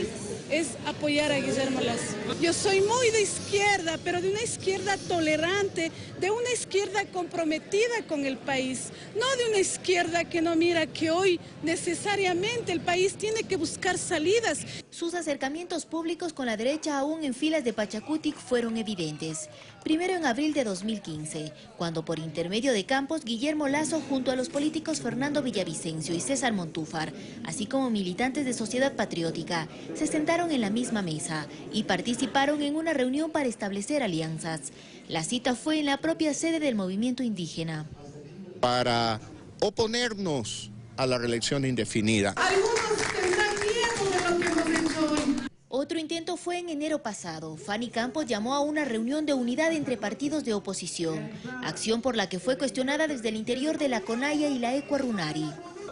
es apoyar a Guillermo Lazo. Yo soy muy de izquierda, pero de una izquierda tolerante, de una izquierda comprometida con el país, no de una izquierda que no mira que hoy necesariamente el país tiene que buscar salidas. Sus acercamientos públicos con la derecha aún en filas de Pachacutic fueron evidentes. Primero en abril de 2015, cuando por intermedio de Campos, Guillermo Lazo junto a los políticos Fernando Villavicencio y César Montúfar, así como militantes de Sociedad Patriótica, se sentaron en la misma mesa y participaron en una reunión para establecer alianzas. La cita fue en la propia sede del movimiento indígena. Para oponernos a la reelección indefinida. Algunos tendrán miedo de lo que hemos hecho hoy. Otro intento fue en enero pasado. Fanny Campos llamó a una reunión de unidad entre partidos de oposición, acción por la que fue cuestionada desde el interior de la Conaya y la Ecuarunari.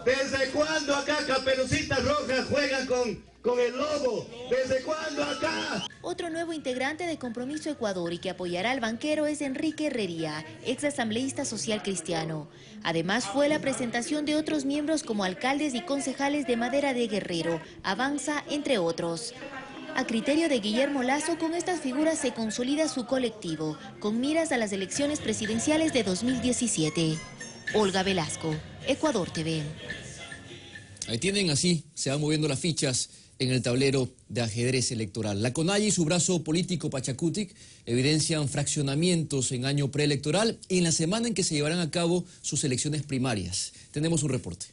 ¿Desde cuándo acá Caperucitas Rojas juegan con el lobo? ¿Desde cuándo acá? Otro nuevo integrante de Compromiso Ecuador y que apoyará al banquero es Enrique Herrería, ex asambleísta social cristiano. Además fue la presentación de otros miembros como alcaldes y concejales de Madera de Guerrero, Avanza, entre otros. A criterio de Guillermo Lazo, con estas figuras se consolida su colectivo, con miras a las elecciones presidenciales de 2017. Olga Velasco, Ecuador TV. Ahí tienen, así se van moviendo las fichas en el tablero de ajedrez electoral. La Conaya y su brazo político Pachacutic evidencian fraccionamientos en año preelectoral y en la semana en que se llevarán a cabo sus elecciones primarias. Tenemos un reporte.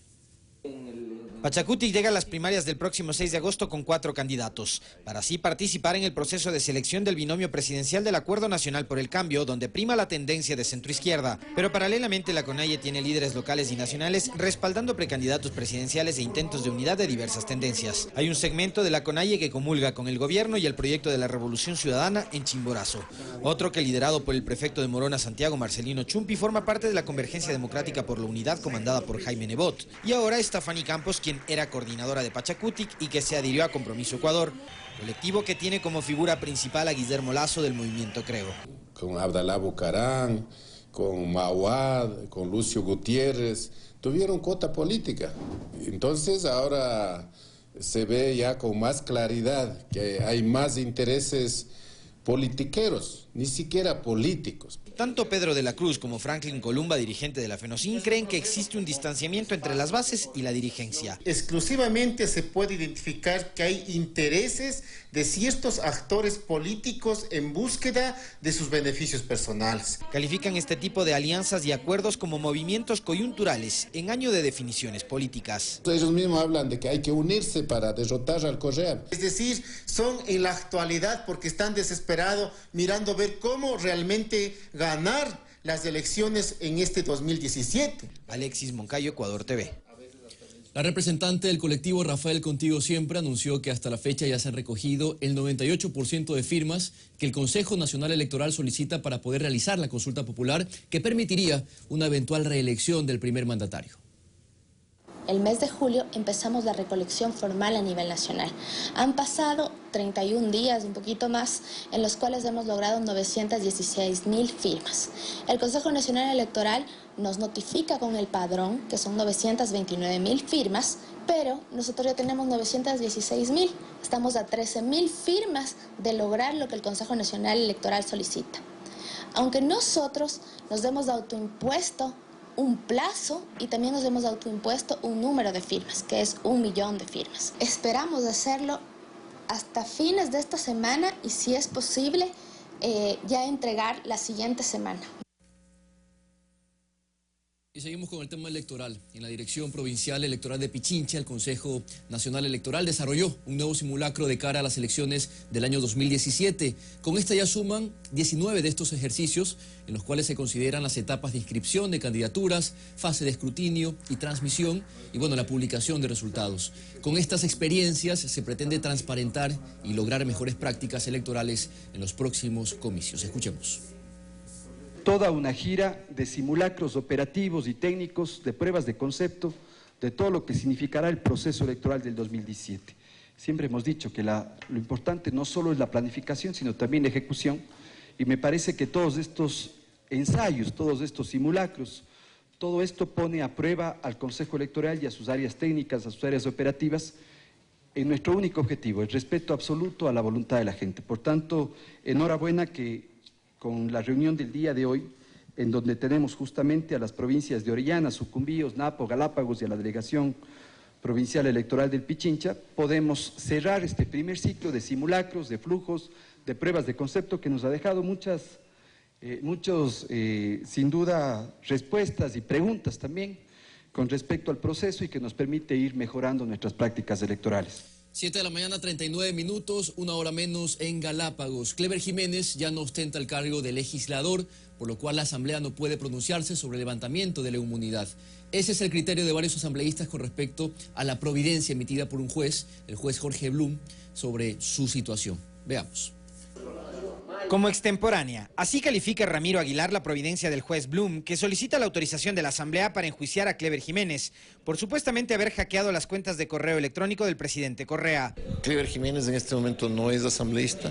Pachacutic llega a las primarias del próximo 6 de agosto con 4 candidatos, para así participar en el proceso de selección del binomio presidencial del Acuerdo Nacional por el Cambio, donde prima la tendencia de centroizquierda. Pero paralelamente la CONAIE tiene líderes locales y nacionales respaldando precandidatos presidenciales e intentos de unidad de diversas tendencias. Hay un segmento de la CONAIE que comulga con el gobierno y el proyecto de la Revolución Ciudadana en Chimborazo. Otro, que liderado por el prefecto de Morona, Santiago Marcelino Chumpi, forma parte de la Convergencia Democrática por la Unidad comandada por Jaime Nebot. Y ahora está Fanny Campos, quien era coordinadora de Pachacutic y que se adhirió a Compromiso Ecuador, colectivo que tiene como figura principal a Guillermo Lazo del Movimiento Creo. Con Abdalá Bucaram, con Mawad, con Lucio Gutiérrez, tuvieron cuota política. Entonces ahora se ve ya con más claridad que hay más intereses politiqueros, ni siquiera políticos. Tanto Pedro de la Cruz como Franklin Columba, dirigente de la FENOCIN, creen que existe un distanciamiento entre las bases y la dirigencia. Exclusivamente se puede identificar que hay intereses de ciertos actores políticos en búsqueda de sus beneficios personales. Califican este tipo de alianzas y acuerdos como movimientos coyunturales en año de definiciones políticas. Ellos mismos hablan de que hay que unirse para derrotar al Correa. Es decir, son en la actualidad porque están desesperados mirando ver cómo realmente ganar las elecciones en este 2017. Alexis Moncayo, Ecuador TV. La representante del colectivo Rafael Contigo Siempre anunció que hasta la fecha ya se han recogido el 98% de firmas que el Consejo Nacional Electoral solicita para poder realizar la consulta popular que permitiría una eventual reelección del primer mandatario. El mes de julio empezamos la recolección formal a nivel nacional. Han pasado 31 días, un poquito más, en los cuales hemos logrado 916,000 firmas. El Consejo Nacional Electoral nos notifica con el padrón, que son 929,000 firmas, pero nosotros ya tenemos 916,000. Estamos a 13,000 firmas de lograr lo que el Consejo Nacional Electoral solicita. Aunque nosotros nos hemos autoimpuesto un plazo y también nos hemos autoimpuesto un número de firmas, que es 1 millón de firmas. Esperamos hacerlo hasta fines de esta semana y, si es posible, ya entregar la siguiente semana. Y seguimos con el tema electoral. En la Dirección Provincial Electoral de Pichincha, el Consejo Nacional Electoral desarrolló un nuevo simulacro de cara a las elecciones del año 2017. Con esta ya suman 19 de estos ejercicios, en los cuales se consideran las etapas de inscripción de candidaturas, fase de escrutinio y transmisión, y bueno, la publicación de resultados. Con estas experiencias se pretende transparentar y lograr mejores prácticas electorales en los próximos comicios. Escuchemos. toda una gira de simulacros operativos y técnicos, de pruebas de concepto, de todo lo que significará el proceso electoral del 2017. Siempre hemos dicho que lo importante no solo es la planificación, sino también la ejecución, y me parece que todos estos ensayos, todos estos simulacros, todo esto pone a prueba al Consejo Electoral y a sus áreas técnicas, a sus áreas operativas, en nuestro único objetivo, el respeto absoluto a la voluntad de la gente. Por tanto, enhorabuena que con la reunión del día de hoy, en donde tenemos justamente a las provincias de Orellana, Sucumbíos, Napo, Galápagos y a la Delegación Provincial Electoral del Pichincha, podemos cerrar este primer ciclo de simulacros, de flujos, de pruebas de concepto que nos ha dejado muchos, sin duda, respuestas y preguntas también con respecto al proceso y que nos permite ir mejorando nuestras prácticas electorales. 7 de la mañana, 39 minutos, una hora menos en Galápagos. Clever Jiménez ya no ostenta el cargo de legislador, por lo cual la Asamblea no puede pronunciarse sobre el levantamiento de la inmunidad. Ese es el criterio de varios asambleístas con respecto a la providencia emitida por un juez, el juez Jorge Blum, sobre su situación. Veamos. Como extemporánea, así califica Ramiro Aguilar la providencia del juez Blum, que solicita la autorización de la Asamblea para enjuiciar a Clever Jiménez por supuestamente haber hackeado las cuentas de correo electrónico del presidente Correa. Clever Jiménez en este momento no es asambleísta,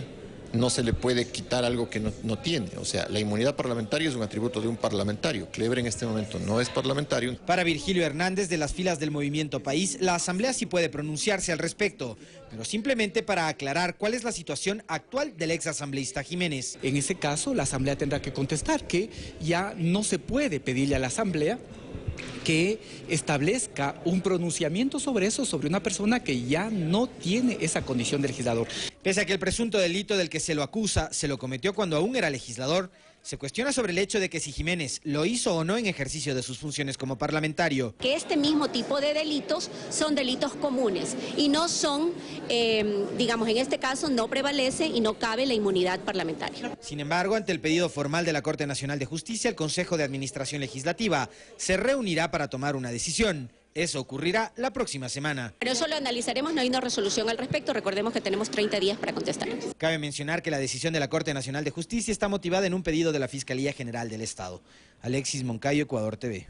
no se le puede quitar algo que no tiene. O sea, la inmunidad parlamentaria es un atributo de un parlamentario. Clever en este momento no es parlamentario. Para Virgilio Hernández, de las filas del Movimiento País, la Asamblea sí puede pronunciarse al respecto, pero simplemente para aclarar cuál es la situación actual del exasambleísta Jiménez. En ese caso, la Asamblea tendrá que contestar que ya no se puede pedirle a la Asamblea que establezca un pronunciamiento sobre eso, sobre una persona que ya no tiene esa condición de legislador. Pese a que el presunto delito del que se lo acusa se lo cometió cuando aún era legislador, se cuestiona sobre el hecho de que si Jiménez lo hizo o no en ejercicio de sus funciones como parlamentario. Que este mismo tipo de delitos son delitos comunes y no son, digamos, en este caso no prevalece y no cabe la inmunidad parlamentaria. Sin embargo, ante el pedido formal de la Corte Nacional de Justicia, el Consejo de Administración Legislativa se reunirá para tomar una decisión. Eso ocurrirá la próxima semana. Pero eso lo analizaremos, no hay una resolución al respecto, recordemos que tenemos 30 días para contestar. Cabe mencionar que la decisión de la Corte Nacional de Justicia está motivada en un pedido de la Fiscalía General del Estado. Alexis Moncayo, Ecuador TV.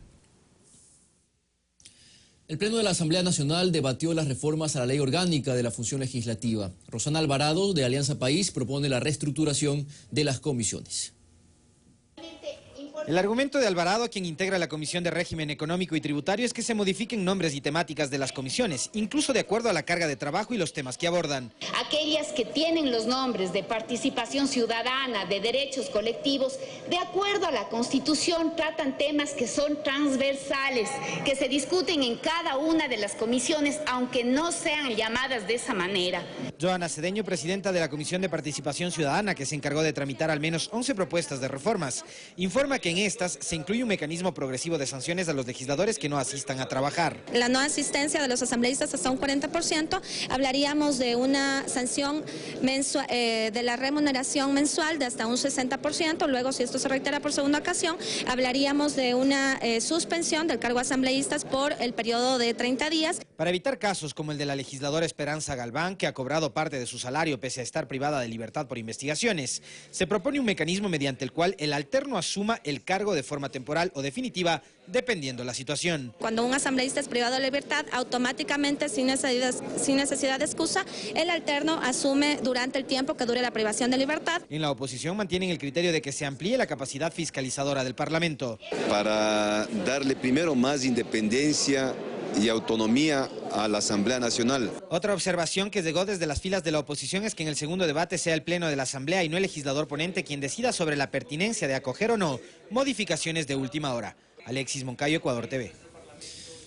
El Pleno de la Asamblea Nacional debatió las reformas a la Ley Orgánica de la Función Legislativa. Rosana Alvarado, de Alianza País, propone la reestructuración de las comisiones. El argumento de Alvarado, quien integra la Comisión de Régimen Económico y Tributario, es que se modifiquen nombres y temáticas de las comisiones, incluso de acuerdo a la carga de trabajo y los temas que abordan. Aquellas que tienen los nombres de participación ciudadana, de derechos colectivos, de acuerdo a la Constitución, tratan temas que son transversales, que se discuten en cada una de las comisiones, aunque no sean llamadas de esa manera. Joana Cedeño, presidenta de la Comisión de Participación Ciudadana, que se encargó de tramitar al menos 11 propuestas de reformas, informa que en estas se incluye un mecanismo progresivo de sanciones a los legisladores que no asistan a trabajar. La no asistencia de los asambleístas hasta un 40%, hablaríamos de una sanción mensual, de la remuneración mensual de hasta un 60%, luego si esto se reitera por segunda ocasión, hablaríamos de una suspensión del cargo a asambleístas por el periodo de 30 días. Para evitar casos como el de la legisladora Esperanza Galván, que ha cobrado parte de su salario pese a estar privada de libertad por investigaciones, se propone un mecanismo mediante el cual el alterno asuma el cargo de forma temporal o definitiva, dependiendo la situación. Cuando un asambleísta es privado de libertad, automáticamente, sin necesidad de excusa, el alterno asume durante el tiempo que dure la privación de libertad. En la oposición mantienen el criterio de que se amplíe la capacidad fiscalizadora del Parlamento. Para darle primero más independencia y autonomía a la Asamblea Nacional. Otra observación que llegó desde las filas de la oposición es que en el segundo debate sea el Pleno de la Asamblea y no el legislador ponente quien decida sobre la pertinencia de acoger o no modificaciones de última hora. Alexis Moncayo, Ecuador TV.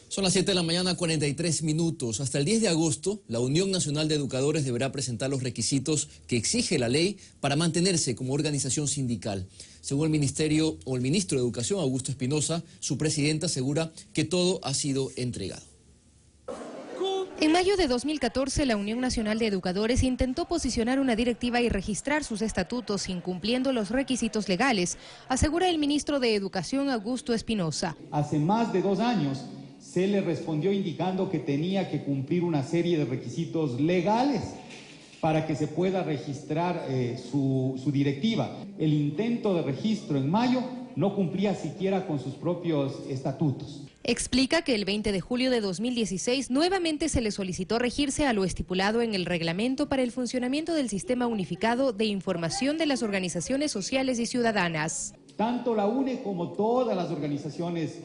Son las 7 de la mañana, 43 minutos. Hasta el 10 de agosto, la Unión Nacional de Educadores deberá presentar los requisitos que exige la ley para mantenerse como organización sindical. Según el Ministerio o el Ministro de Educación, Augusto Espinosa, su presidenta asegura que todo ha sido entregado. En mayo de 2014, la Unión Nacional de Educadores intentó posicionar una directiva y registrar sus estatutos incumpliendo los requisitos legales, asegura el ministro de Educación, Augusto Espinosa. Hace más de 2 años se le respondió indicando que tenía que cumplir una serie de requisitos legales para que se pueda registrar su directiva. El intento de registro en mayo no cumplía siquiera con sus propios estatutos. Explica que el 20 de julio de 2016 nuevamente se le solicitó regirse a lo estipulado en el reglamento para el funcionamiento del Sistema Unificado de Información de las Organizaciones Sociales y Ciudadanas. Tanto la UNE como todas las organizaciones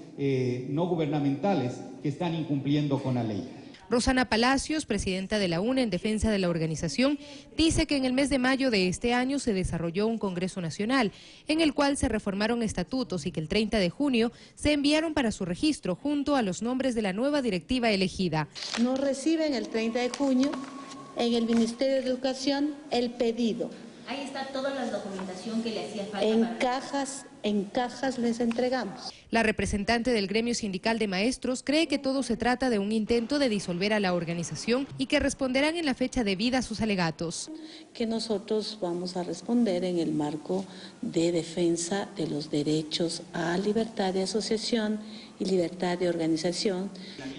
no gubernamentales que están incumpliendo con la ley. Rosana Palacios, presidenta de la UNE en defensa de la organización, dice que en el mes de mayo de este año se desarrolló un Congreso Nacional en el cual se reformaron estatutos y que el 30 de junio se enviaron para su registro junto a los nombres de la nueva directiva elegida. Nos reciben el 30 de junio en el Ministerio de Educación el pedido. Ahí está toda la documentación que le hacía falta. En cajas les entregamos. La representante del gremio sindical de maestros cree que todo se trata de un intento de disolver a la organización y que responderán en la fecha debida a sus alegatos. Que nosotros vamos a responder en el marco de defensa de los derechos a libertad de asociación y libertad de organización.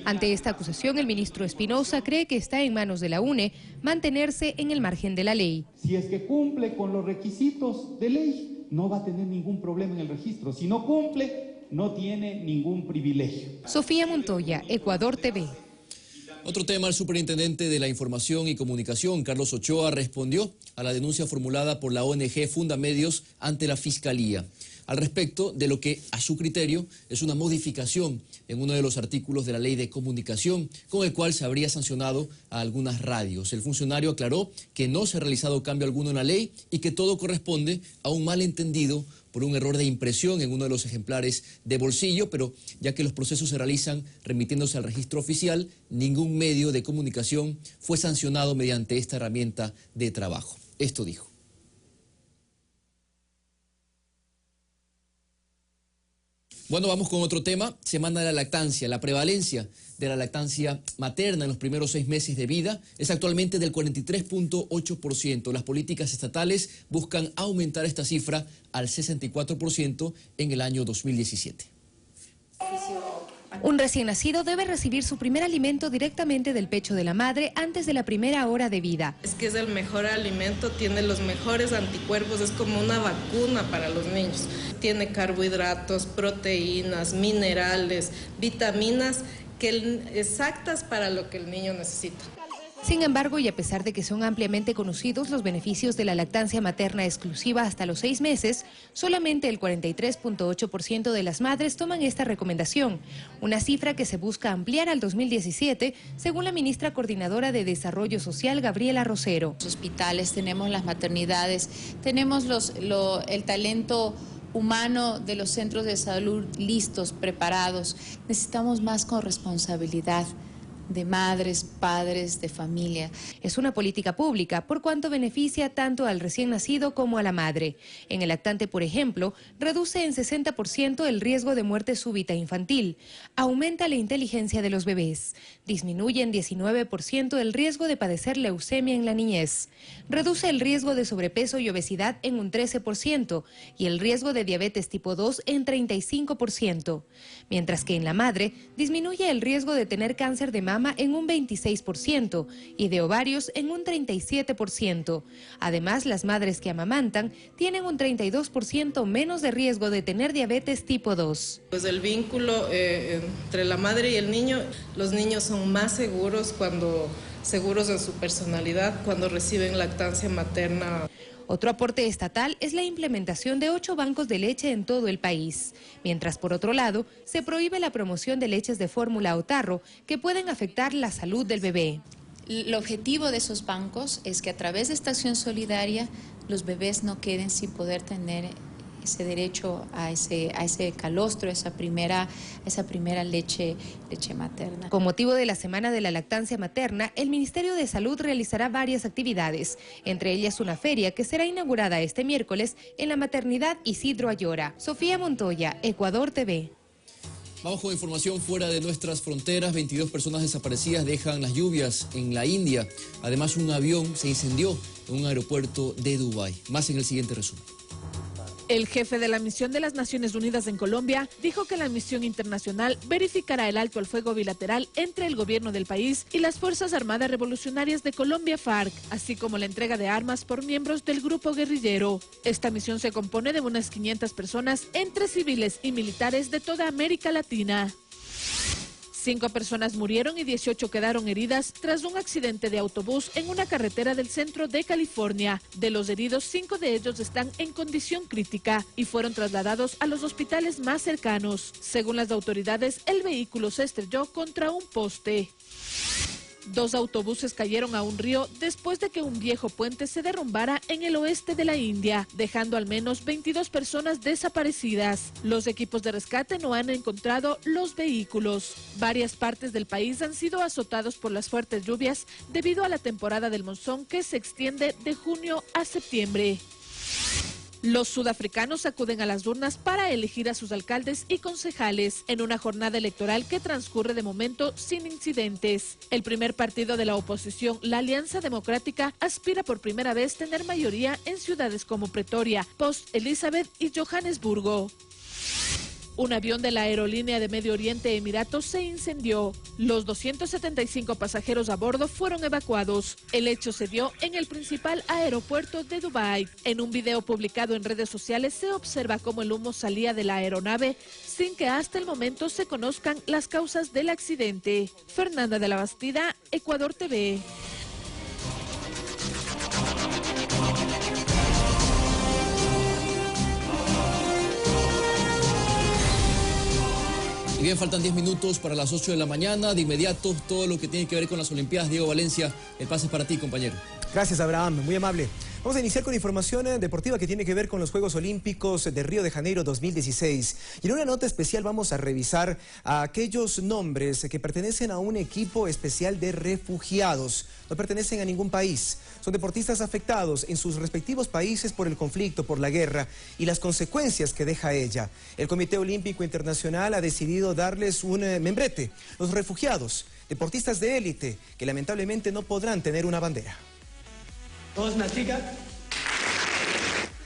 Ante esta acusación, el ministro Espinosa cree que está en manos de la UNE mantenerse en el margen de la ley. Si es que cumple con los requisitos de ley, no va a tener ningún problema en el registro. Si no cumple, no tiene ningún privilegio. Sofía Montoya, Ecuador TV. Otro tema, el superintendente de la Información y Comunicación, Carlos Ochoa, respondió a la denuncia formulada por la ONG Fundamedios ante la Fiscalía al respecto de lo que, a su criterio, es una modificación en uno de los artículos de la Ley de Comunicación, con el cual se habría sancionado a algunas radios. El funcionario aclaró que no se ha realizado cambio alguno en la ley y que todo corresponde a un malentendido por un error de impresión en uno de los ejemplares de bolsillo, pero ya que los procesos se realizan remitiéndose al registro oficial, ningún medio de comunicación fue sancionado mediante esta herramienta de trabajo. Esto dijo. Bueno, vamos con otro tema, Semana de la Lactancia. La prevalencia de la lactancia materna en los primeros 6 meses de vida es actualmente del 43.8%. Las políticas estatales buscan aumentar esta cifra al 64% en el año 2017. Un recién nacido debe recibir su primer alimento directamente del pecho de la madre antes de la primera hora de vida. Es que es el mejor alimento, tiene los mejores anticuerpos, es como una vacuna para los niños. Tiene carbohidratos, proteínas, minerales, vitaminas exactas para lo que el niño necesita. Sin embargo, y a pesar de que son ampliamente conocidos los beneficios de la lactancia materna exclusiva hasta los 6 meses, solamente el 43.8% de las madres toman esta recomendación, una cifra que se busca ampliar al 2017, según la ministra coordinadora de Desarrollo Social, Gabriela Rosero. Los hospitales, tenemos las maternidades, tenemos el talento humano de los centros de salud listos, preparados. Necesitamos más corresponsabilidad de madres, padres, de familia. Es una política pública por cuanto beneficia tanto al recién nacido como a la madre. En el lactante, por ejemplo, reduce en 60% el riesgo de muerte súbita infantil, aumenta la inteligencia de los bebés, disminuye en 19% el riesgo de padecer leucemia en la niñez, reduce el riesgo de sobrepeso y obesidad en un 13% y el riesgo de diabetes tipo 2 en 35%, mientras que en la madre disminuye el riesgo de tener cáncer de mama en un 26% y de ovarios en un 37%. Además, las madres que amamantan tienen un 32% menos de riesgo de tener diabetes tipo 2. Pues el vínculo entre la madre y el niño, los niños son más seguros en su personalidad cuando reciben lactancia materna. Otro aporte estatal es la implementación de 8 bancos de leche en todo el país, mientras por otro lado se prohíbe la promoción de leches de fórmula o tarro que pueden afectar la salud del bebé. El objetivo de esos bancos es que a través de esta acción solidaria los bebés no queden sin poder tener ese derecho a ese calostro, esa primera leche materna. Con motivo de la Semana de la Lactancia Materna, el Ministerio de Salud realizará varias actividades, entre ellas una feria que será inaugurada este miércoles en la maternidad Isidro Ayora. Sofía Montoya, Ecuador TV. Vamos con información fuera de nuestras fronteras. 22 personas desaparecidas dejan las lluvias en la India. Además, un avión se incendió en un aeropuerto de Dubái. Más en el siguiente resumen. El jefe de la misión de las Naciones Unidas en Colombia dijo que la misión internacional verificará el alto al fuego bilateral entre el gobierno del país y las Fuerzas Armadas Revolucionarias de Colombia, FARC, así como la entrega de armas por miembros del grupo guerrillero. Esta misión se compone de unas 500 personas entre civiles y militares de toda América Latina. 5 personas murieron y 18 quedaron heridas tras un accidente de autobús en una carretera del centro de California. De los heridos, 5 de ellos están en condición crítica y fueron trasladados a los hospitales más cercanos. Según las autoridades, el vehículo se estrelló contra un poste. 2 autobuses cayeron a un río después de que un viejo puente se derrumbara en el oeste de la India, dejando al menos 22 personas desaparecidas. Los equipos de rescate no han encontrado los vehículos. Varias partes del país han sido azotados por las fuertes lluvias debido a la temporada del monzón que se extiende de junio a septiembre. Los sudafricanos acuden a las urnas para elegir a sus alcaldes y concejales en una jornada electoral que transcurre de momento sin incidentes. El primer partido de la oposición, la Alianza Democrática, aspira por primera vez tener mayoría en ciudades como Pretoria, Post Elizabeth y Johannesburgo. Un avión de la aerolínea de Medio Oriente Emiratos se incendió. Los 275 pasajeros a bordo fueron evacuados. El hecho se dio en el principal aeropuerto de Dubái. En un video publicado en redes sociales se observa cómo el humo salía de la aeronave sin que hasta el momento se conozcan las causas del accidente. Fernanda de la Bastida, Ecuador TV. Y bien, faltan 10 minutos para las 8 de la mañana. De inmediato, todo lo que tiene que ver con las Olimpiadas. Diego Valencia, el pase es para ti, compañero. Gracias, Abraham, muy amable. Vamos a iniciar con información deportiva que tiene que ver con los Juegos Olímpicos de Río de Janeiro 2016. Y en una nota especial vamos a revisar a aquellos nombres que pertenecen a un equipo especial de refugiados. No pertenecen a ningún país. Son deportistas afectados en sus respectivos países por el conflicto, por la guerra y las consecuencias que deja ella. El Comité Olímpico Internacional ha decidido darles un membrete. Los refugiados, deportistas de élite, que lamentablemente no podrán tener una bandera.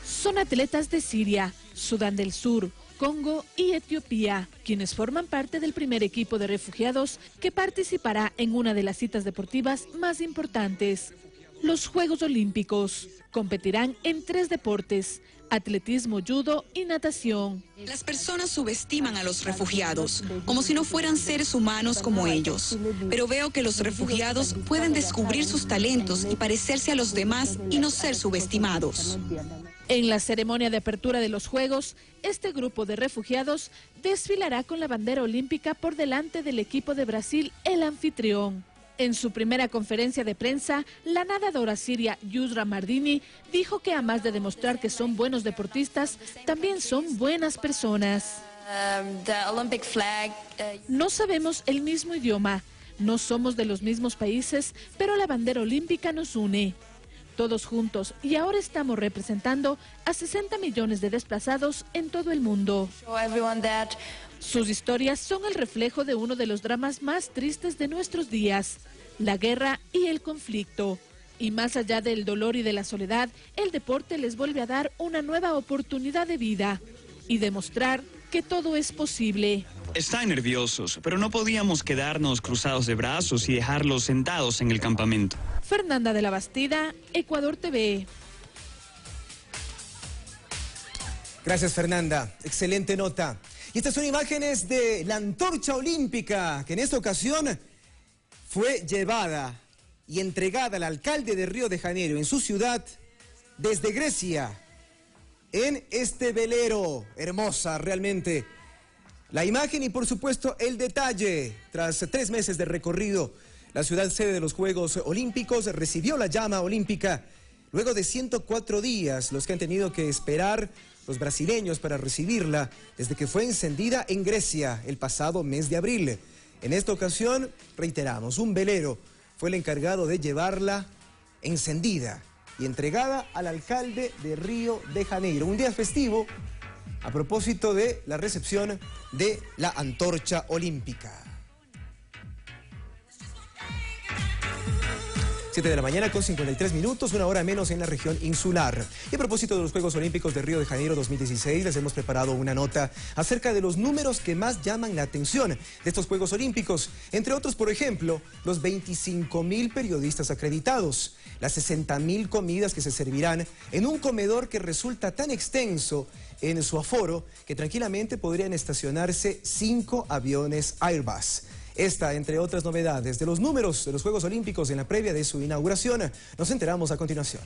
Son atletas de Siria, Sudán del Sur, Congo y Etiopía, quienes forman parte del primer equipo de refugiados que participará en una de las citas deportivas más importantes, los Juegos Olímpicos. Competirán en 3 deportes: atletismo, judo y natación. Las personas subestiman a los refugiados, como si no fueran seres humanos como ellos. Pero veo que los refugiados pueden descubrir sus talentos y parecerse a los demás y no ser subestimados. En la ceremonia de apertura de los Juegos, este grupo de refugiados desfilará con la bandera olímpica por delante del equipo de Brasil, el anfitrión. En su primera conferencia de prensa, la nadadora siria Yusra Mardini dijo que además de demostrar que son buenos deportistas, también son buenas personas. No sabemos el mismo idioma, no somos de los mismos países, pero la bandera olímpica nos une. Todos juntos, y ahora estamos representando a 60 millones de desplazados en todo el mundo. Sus historias son el reflejo de uno de los dramas más tristes de nuestros días, la guerra y el conflicto. Y más allá del dolor y de la soledad, el deporte les vuelve a dar una nueva oportunidad de vida y demostrar que todo es posible. Están nerviosos, pero no podíamos quedarnos cruzados de brazos y dejarlos sentados en el campamento. Fernanda de la Bastida, Ecuador TV. Gracias, Fernanda. Excelente nota. Y estas son imágenes de la antorcha olímpica, que en esta ocasión fue llevada y entregada al alcalde de Río de Janeiro, en su ciudad, desde Grecia, en este velero. Hermosa, realmente. La imagen y, por supuesto, el detalle. Tras 3 meses de recorrido, la ciudad sede de los Juegos Olímpicos recibió la llama olímpica luego de 104 días, los que han tenido que esperar los brasileños para recibirla desde que fue encendida en Grecia el pasado mes de abril. En esta ocasión, reiteramos, un velero fue el encargado de llevarla encendida y entregada al alcalde de Río de Janeiro. Un día festivo a propósito de la recepción de la antorcha olímpica. 7 de la mañana con 53 minutos, una hora menos en la región insular. Y a propósito de los Juegos Olímpicos de Río de Janeiro 2016, les hemos preparado una nota acerca de los números que más llaman la atención de estos Juegos Olímpicos. Entre otros, por ejemplo, los 25.000 periodistas acreditados, las 60.000 comidas que se servirán en un comedor que resulta tan extenso en su aforo que tranquilamente podrían estacionarse 5 aviones Airbus. Esta, entre otras novedades de los números de los Juegos Olímpicos en la previa de su inauguración, nos enteramos a continuación.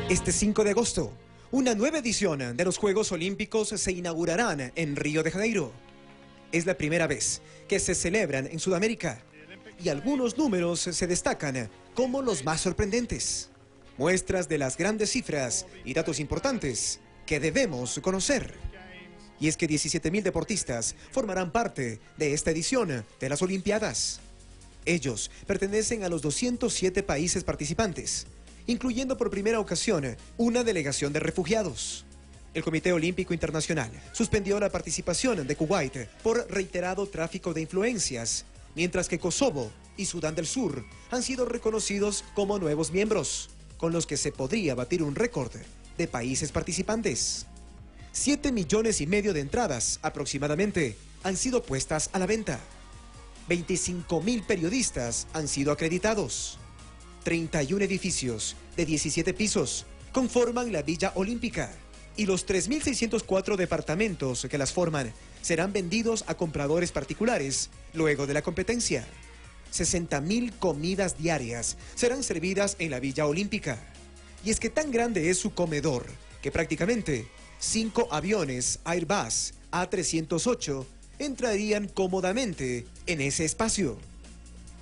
Este 5 de agosto, una nueva edición de los Juegos Olímpicos se inaugurarán en Río de Janeiro. Es la primera vez que se celebran en Sudamérica y algunos números se destacan como los más sorprendentes. Muestras de las grandes cifras y datos importantes que debemos conocer. Y es que 17.000 deportistas formarán parte de esta edición de las Olimpiadas. Ellos pertenecen a los 207 países participantes, incluyendo por primera ocasión una delegación de refugiados. El Comité Olímpico Internacional suspendió la participación de Kuwait por reiterado tráfico de influencias, mientras que Kosovo y Sudán del Sur han sido reconocidos como nuevos miembros, con los que se podría batir un récord de países participantes. 7,5 millones de entradas, aproximadamente, han sido puestas a la venta. 25.000 periodistas han sido acreditados. 31 edificios de 17 pisos conforman la Villa Olímpica y los 3.604 departamentos que las forman serán vendidos a compradores particulares luego de la competencia. 60.000 comidas diarias serán servidas en la Villa Olímpica. Y es que tan grande es su comedor que prácticamente 5 aviones Airbus A308 entrarían cómodamente en ese espacio.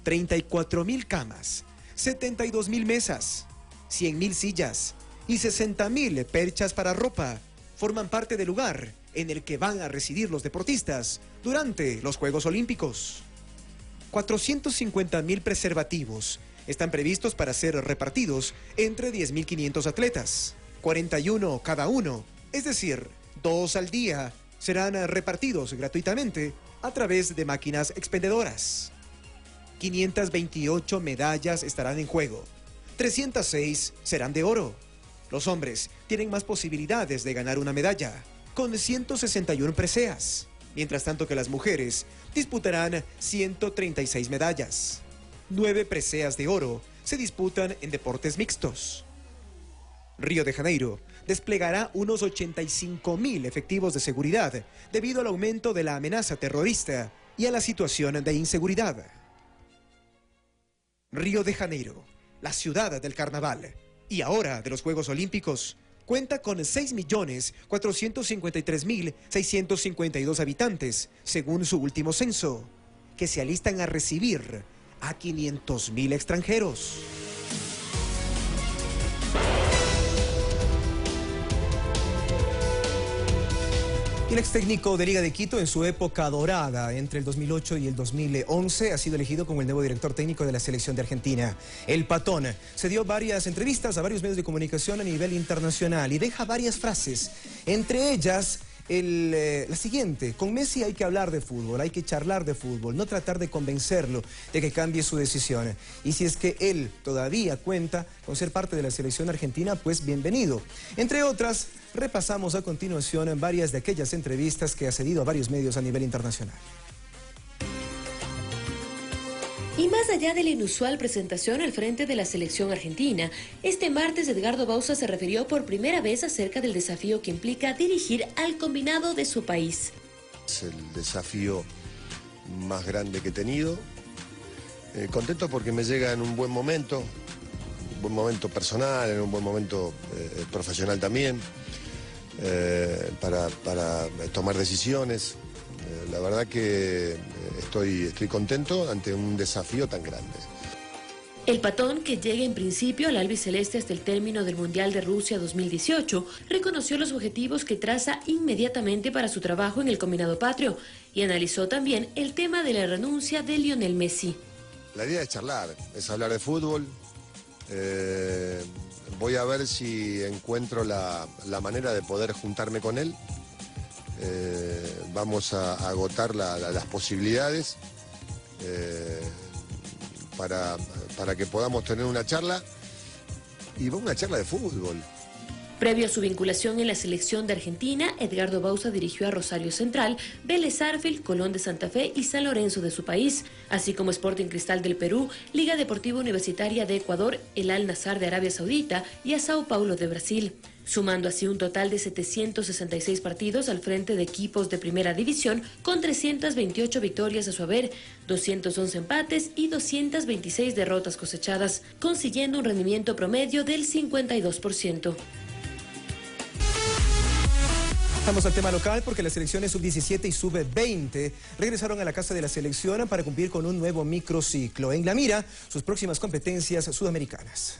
34.000 camas, 72.000 mesas, 100.000 sillas y 60.000 perchas para ropa forman parte del lugar en el que van a residir los deportistas durante los Juegos Olímpicos. 450.000 preservativos están previstos para ser repartidos entre 10.500 atletas, 41 cada uno. Es decir, 2 al día serán repartidos gratuitamente a través de máquinas expendedoras. 528 medallas estarán en juego. 306 serán de oro. Los hombres tienen más posibilidades de ganar una medalla, con 161 preseas, mientras tanto que las mujeres disputarán 136 medallas. 9 preseas de oro se disputan en deportes mixtos. Río de Janeiro desplegará unos 85.000 efectivos de seguridad debido al aumento de la amenaza terrorista y a la situación de inseguridad. Río de Janeiro, la ciudad del carnaval y ahora de los Juegos Olímpicos, cuenta con 6.453.652 habitantes, según su último censo, que se alistan a recibir a 500.000 extranjeros. El ex técnico de Liga de Quito en su época dorada, entre el 2008 y el 2011, ha sido elegido como el nuevo director técnico de la selección de Argentina. El Patón se dio varias entrevistas a varios medios de comunicación a nivel internacional y deja varias frases, entre ellas la siguiente: con Messi hay que hablar de fútbol, hay que charlar de fútbol, no tratar de convencerlo de que cambie su decisión. Y si es que él todavía cuenta con ser parte de la selección argentina, pues bienvenido. Entre otras, repasamos a continuación varias de aquellas entrevistas que ha cedido a varios medios a nivel internacional. Y más allá de la inusual presentación al frente de la selección argentina, este martes Edgardo Bauza se refirió por primera vez acerca del desafío que implica dirigir al combinado de su país. Es el desafío más grande que he tenido. Contento porque me llega en un buen momento personal, en un buen momento profesional también, para tomar decisiones. La verdad que estoy contento ante un desafío tan grande. El Patón, que llega en principio al albiceleste hasta el término del Mundial de Rusia 2018, reconoció los objetivos que traza inmediatamente para su trabajo en el combinado patrio y analizó también el tema de la renuncia de Lionel Messi. La idea es charlar, es hablar de fútbol. Voy a ver si encuentro la manera de poder juntarme con él. Vamos a agotar las posibilidades para que podamos tener una charla, y una charla de fútbol. Previo a su vinculación en la selección de Argentina, Edgardo Bauza dirigió a Rosario Central, Vélez Sarsfield, Colón de Santa Fe y San Lorenzo de su país, así como Sporting Cristal del Perú, Liga Deportiva Universitaria de Ecuador, el Al Nassr de Arabia Saudita y a Sao Paulo de Brasil, sumando así un total de 766 partidos al frente de equipos de primera división, con 328 victorias a su haber, 211 empates y 226 derrotas cosechadas, consiguiendo un rendimiento promedio del 52%. Pasamos al tema local porque las selecciones sub-17 y sub-20 regresaron a la casa de la selección para cumplir con un nuevo microciclo. En la mira, sus próximas competencias sudamericanas.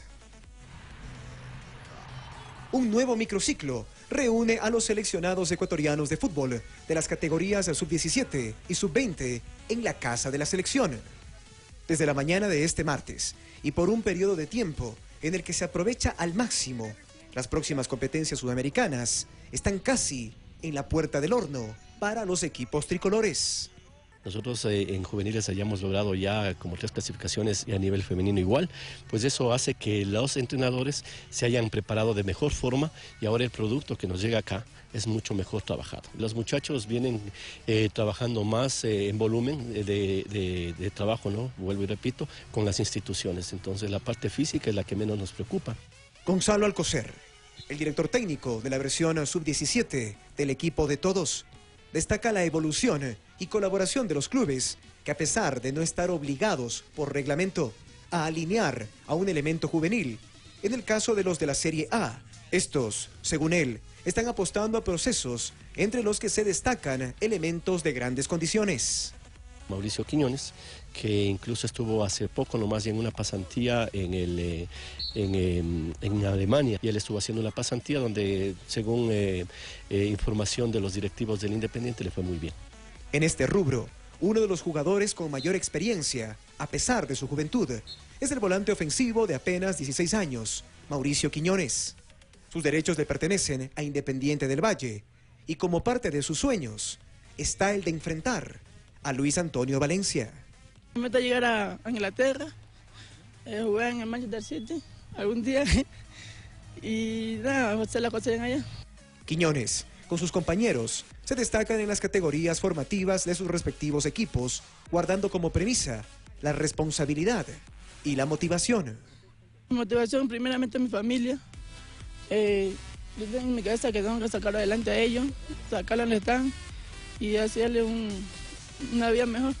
Un nuevo microciclo reúne a los seleccionados ecuatorianos de fútbol de las categorías sub-17 y sub-20 en la casa de la selección. Desde la mañana de este martes y por un periodo de tiempo en el que se aprovecha al máximo las próximas competencias sudamericanas, están casi en la puerta del horno para los equipos tricolores. Nosotros en juveniles hayamos logrado ya como 3 clasificaciones y a nivel femenino igual, pues eso hace que los entrenadores se hayan preparado de mejor forma y ahora el producto que nos llega acá es mucho mejor trabajado. Los muchachos vienen trabajando más en volumen de trabajo, ¿no? Vuelvo y repito, con las instituciones. Entonces la parte física es la que menos nos preocupa. Gonzalo Alcocer, el director técnico de la versión sub-17 del equipo de todos, destaca la evolución y colaboración de los clubes que, a pesar de no estar obligados por reglamento a alinear a un elemento juvenil, en el caso de los de la Serie A, estos, según él, están apostando a procesos entre los que se destacan elementos de grandes condiciones. Mauricio Quiñones, que incluso estuvo hace poco nomás en una pasantía en Alemania, y él estuvo haciendo una pasantía donde, según información de los directivos del Independiente, le fue muy bien. En este rubro, uno de los jugadores con mayor experiencia, a pesar de su juventud, es el volante ofensivo de apenas 16 años, Mauricio Quiñones. Sus derechos le pertenecen a Independiente del Valle, y como parte de sus sueños está el de enfrentar a Luis Antonio Valencia. Mi meta es llegar a Inglaterra, jugar en el Manchester City algún día y nada, hacer las cosas allá. Quiñones, con sus compañeros, se destacan en las categorías formativas de sus respectivos equipos, guardando como premisa la responsabilidad y la motivación. Mi motivación primeramente es mi familia. Yo tengo en mi cabeza que tengo que sacar adelante a ellos, sacarlos donde están y hacerle una vida mejor.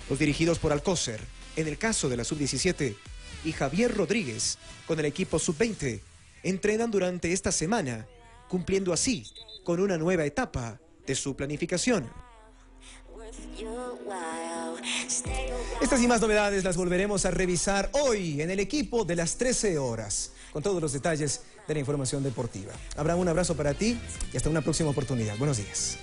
Los dirigidos por Alcocer, en el caso de la sub-17, y Javier Rodríguez, con el equipo sub-20, entrenan durante esta semana, cumpliendo así con una nueva etapa de su planificación. Estas y más novedades las volveremos a revisar hoy en el equipo de las 13 horas, con todos los detalles de la información deportiva. Abraham, un abrazo para ti y hasta una próxima oportunidad. Buenos días.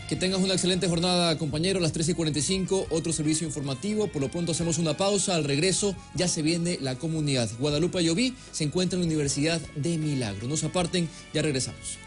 Que tengas una excelente jornada, compañero. A las 13:45, otro servicio informativo. Por lo pronto hacemos una pausa. Al regreso ya se viene la comunidad. Guadalupe Ayoví se encuentra en la Universidad de Milagro. No se aparten, ya regresamos.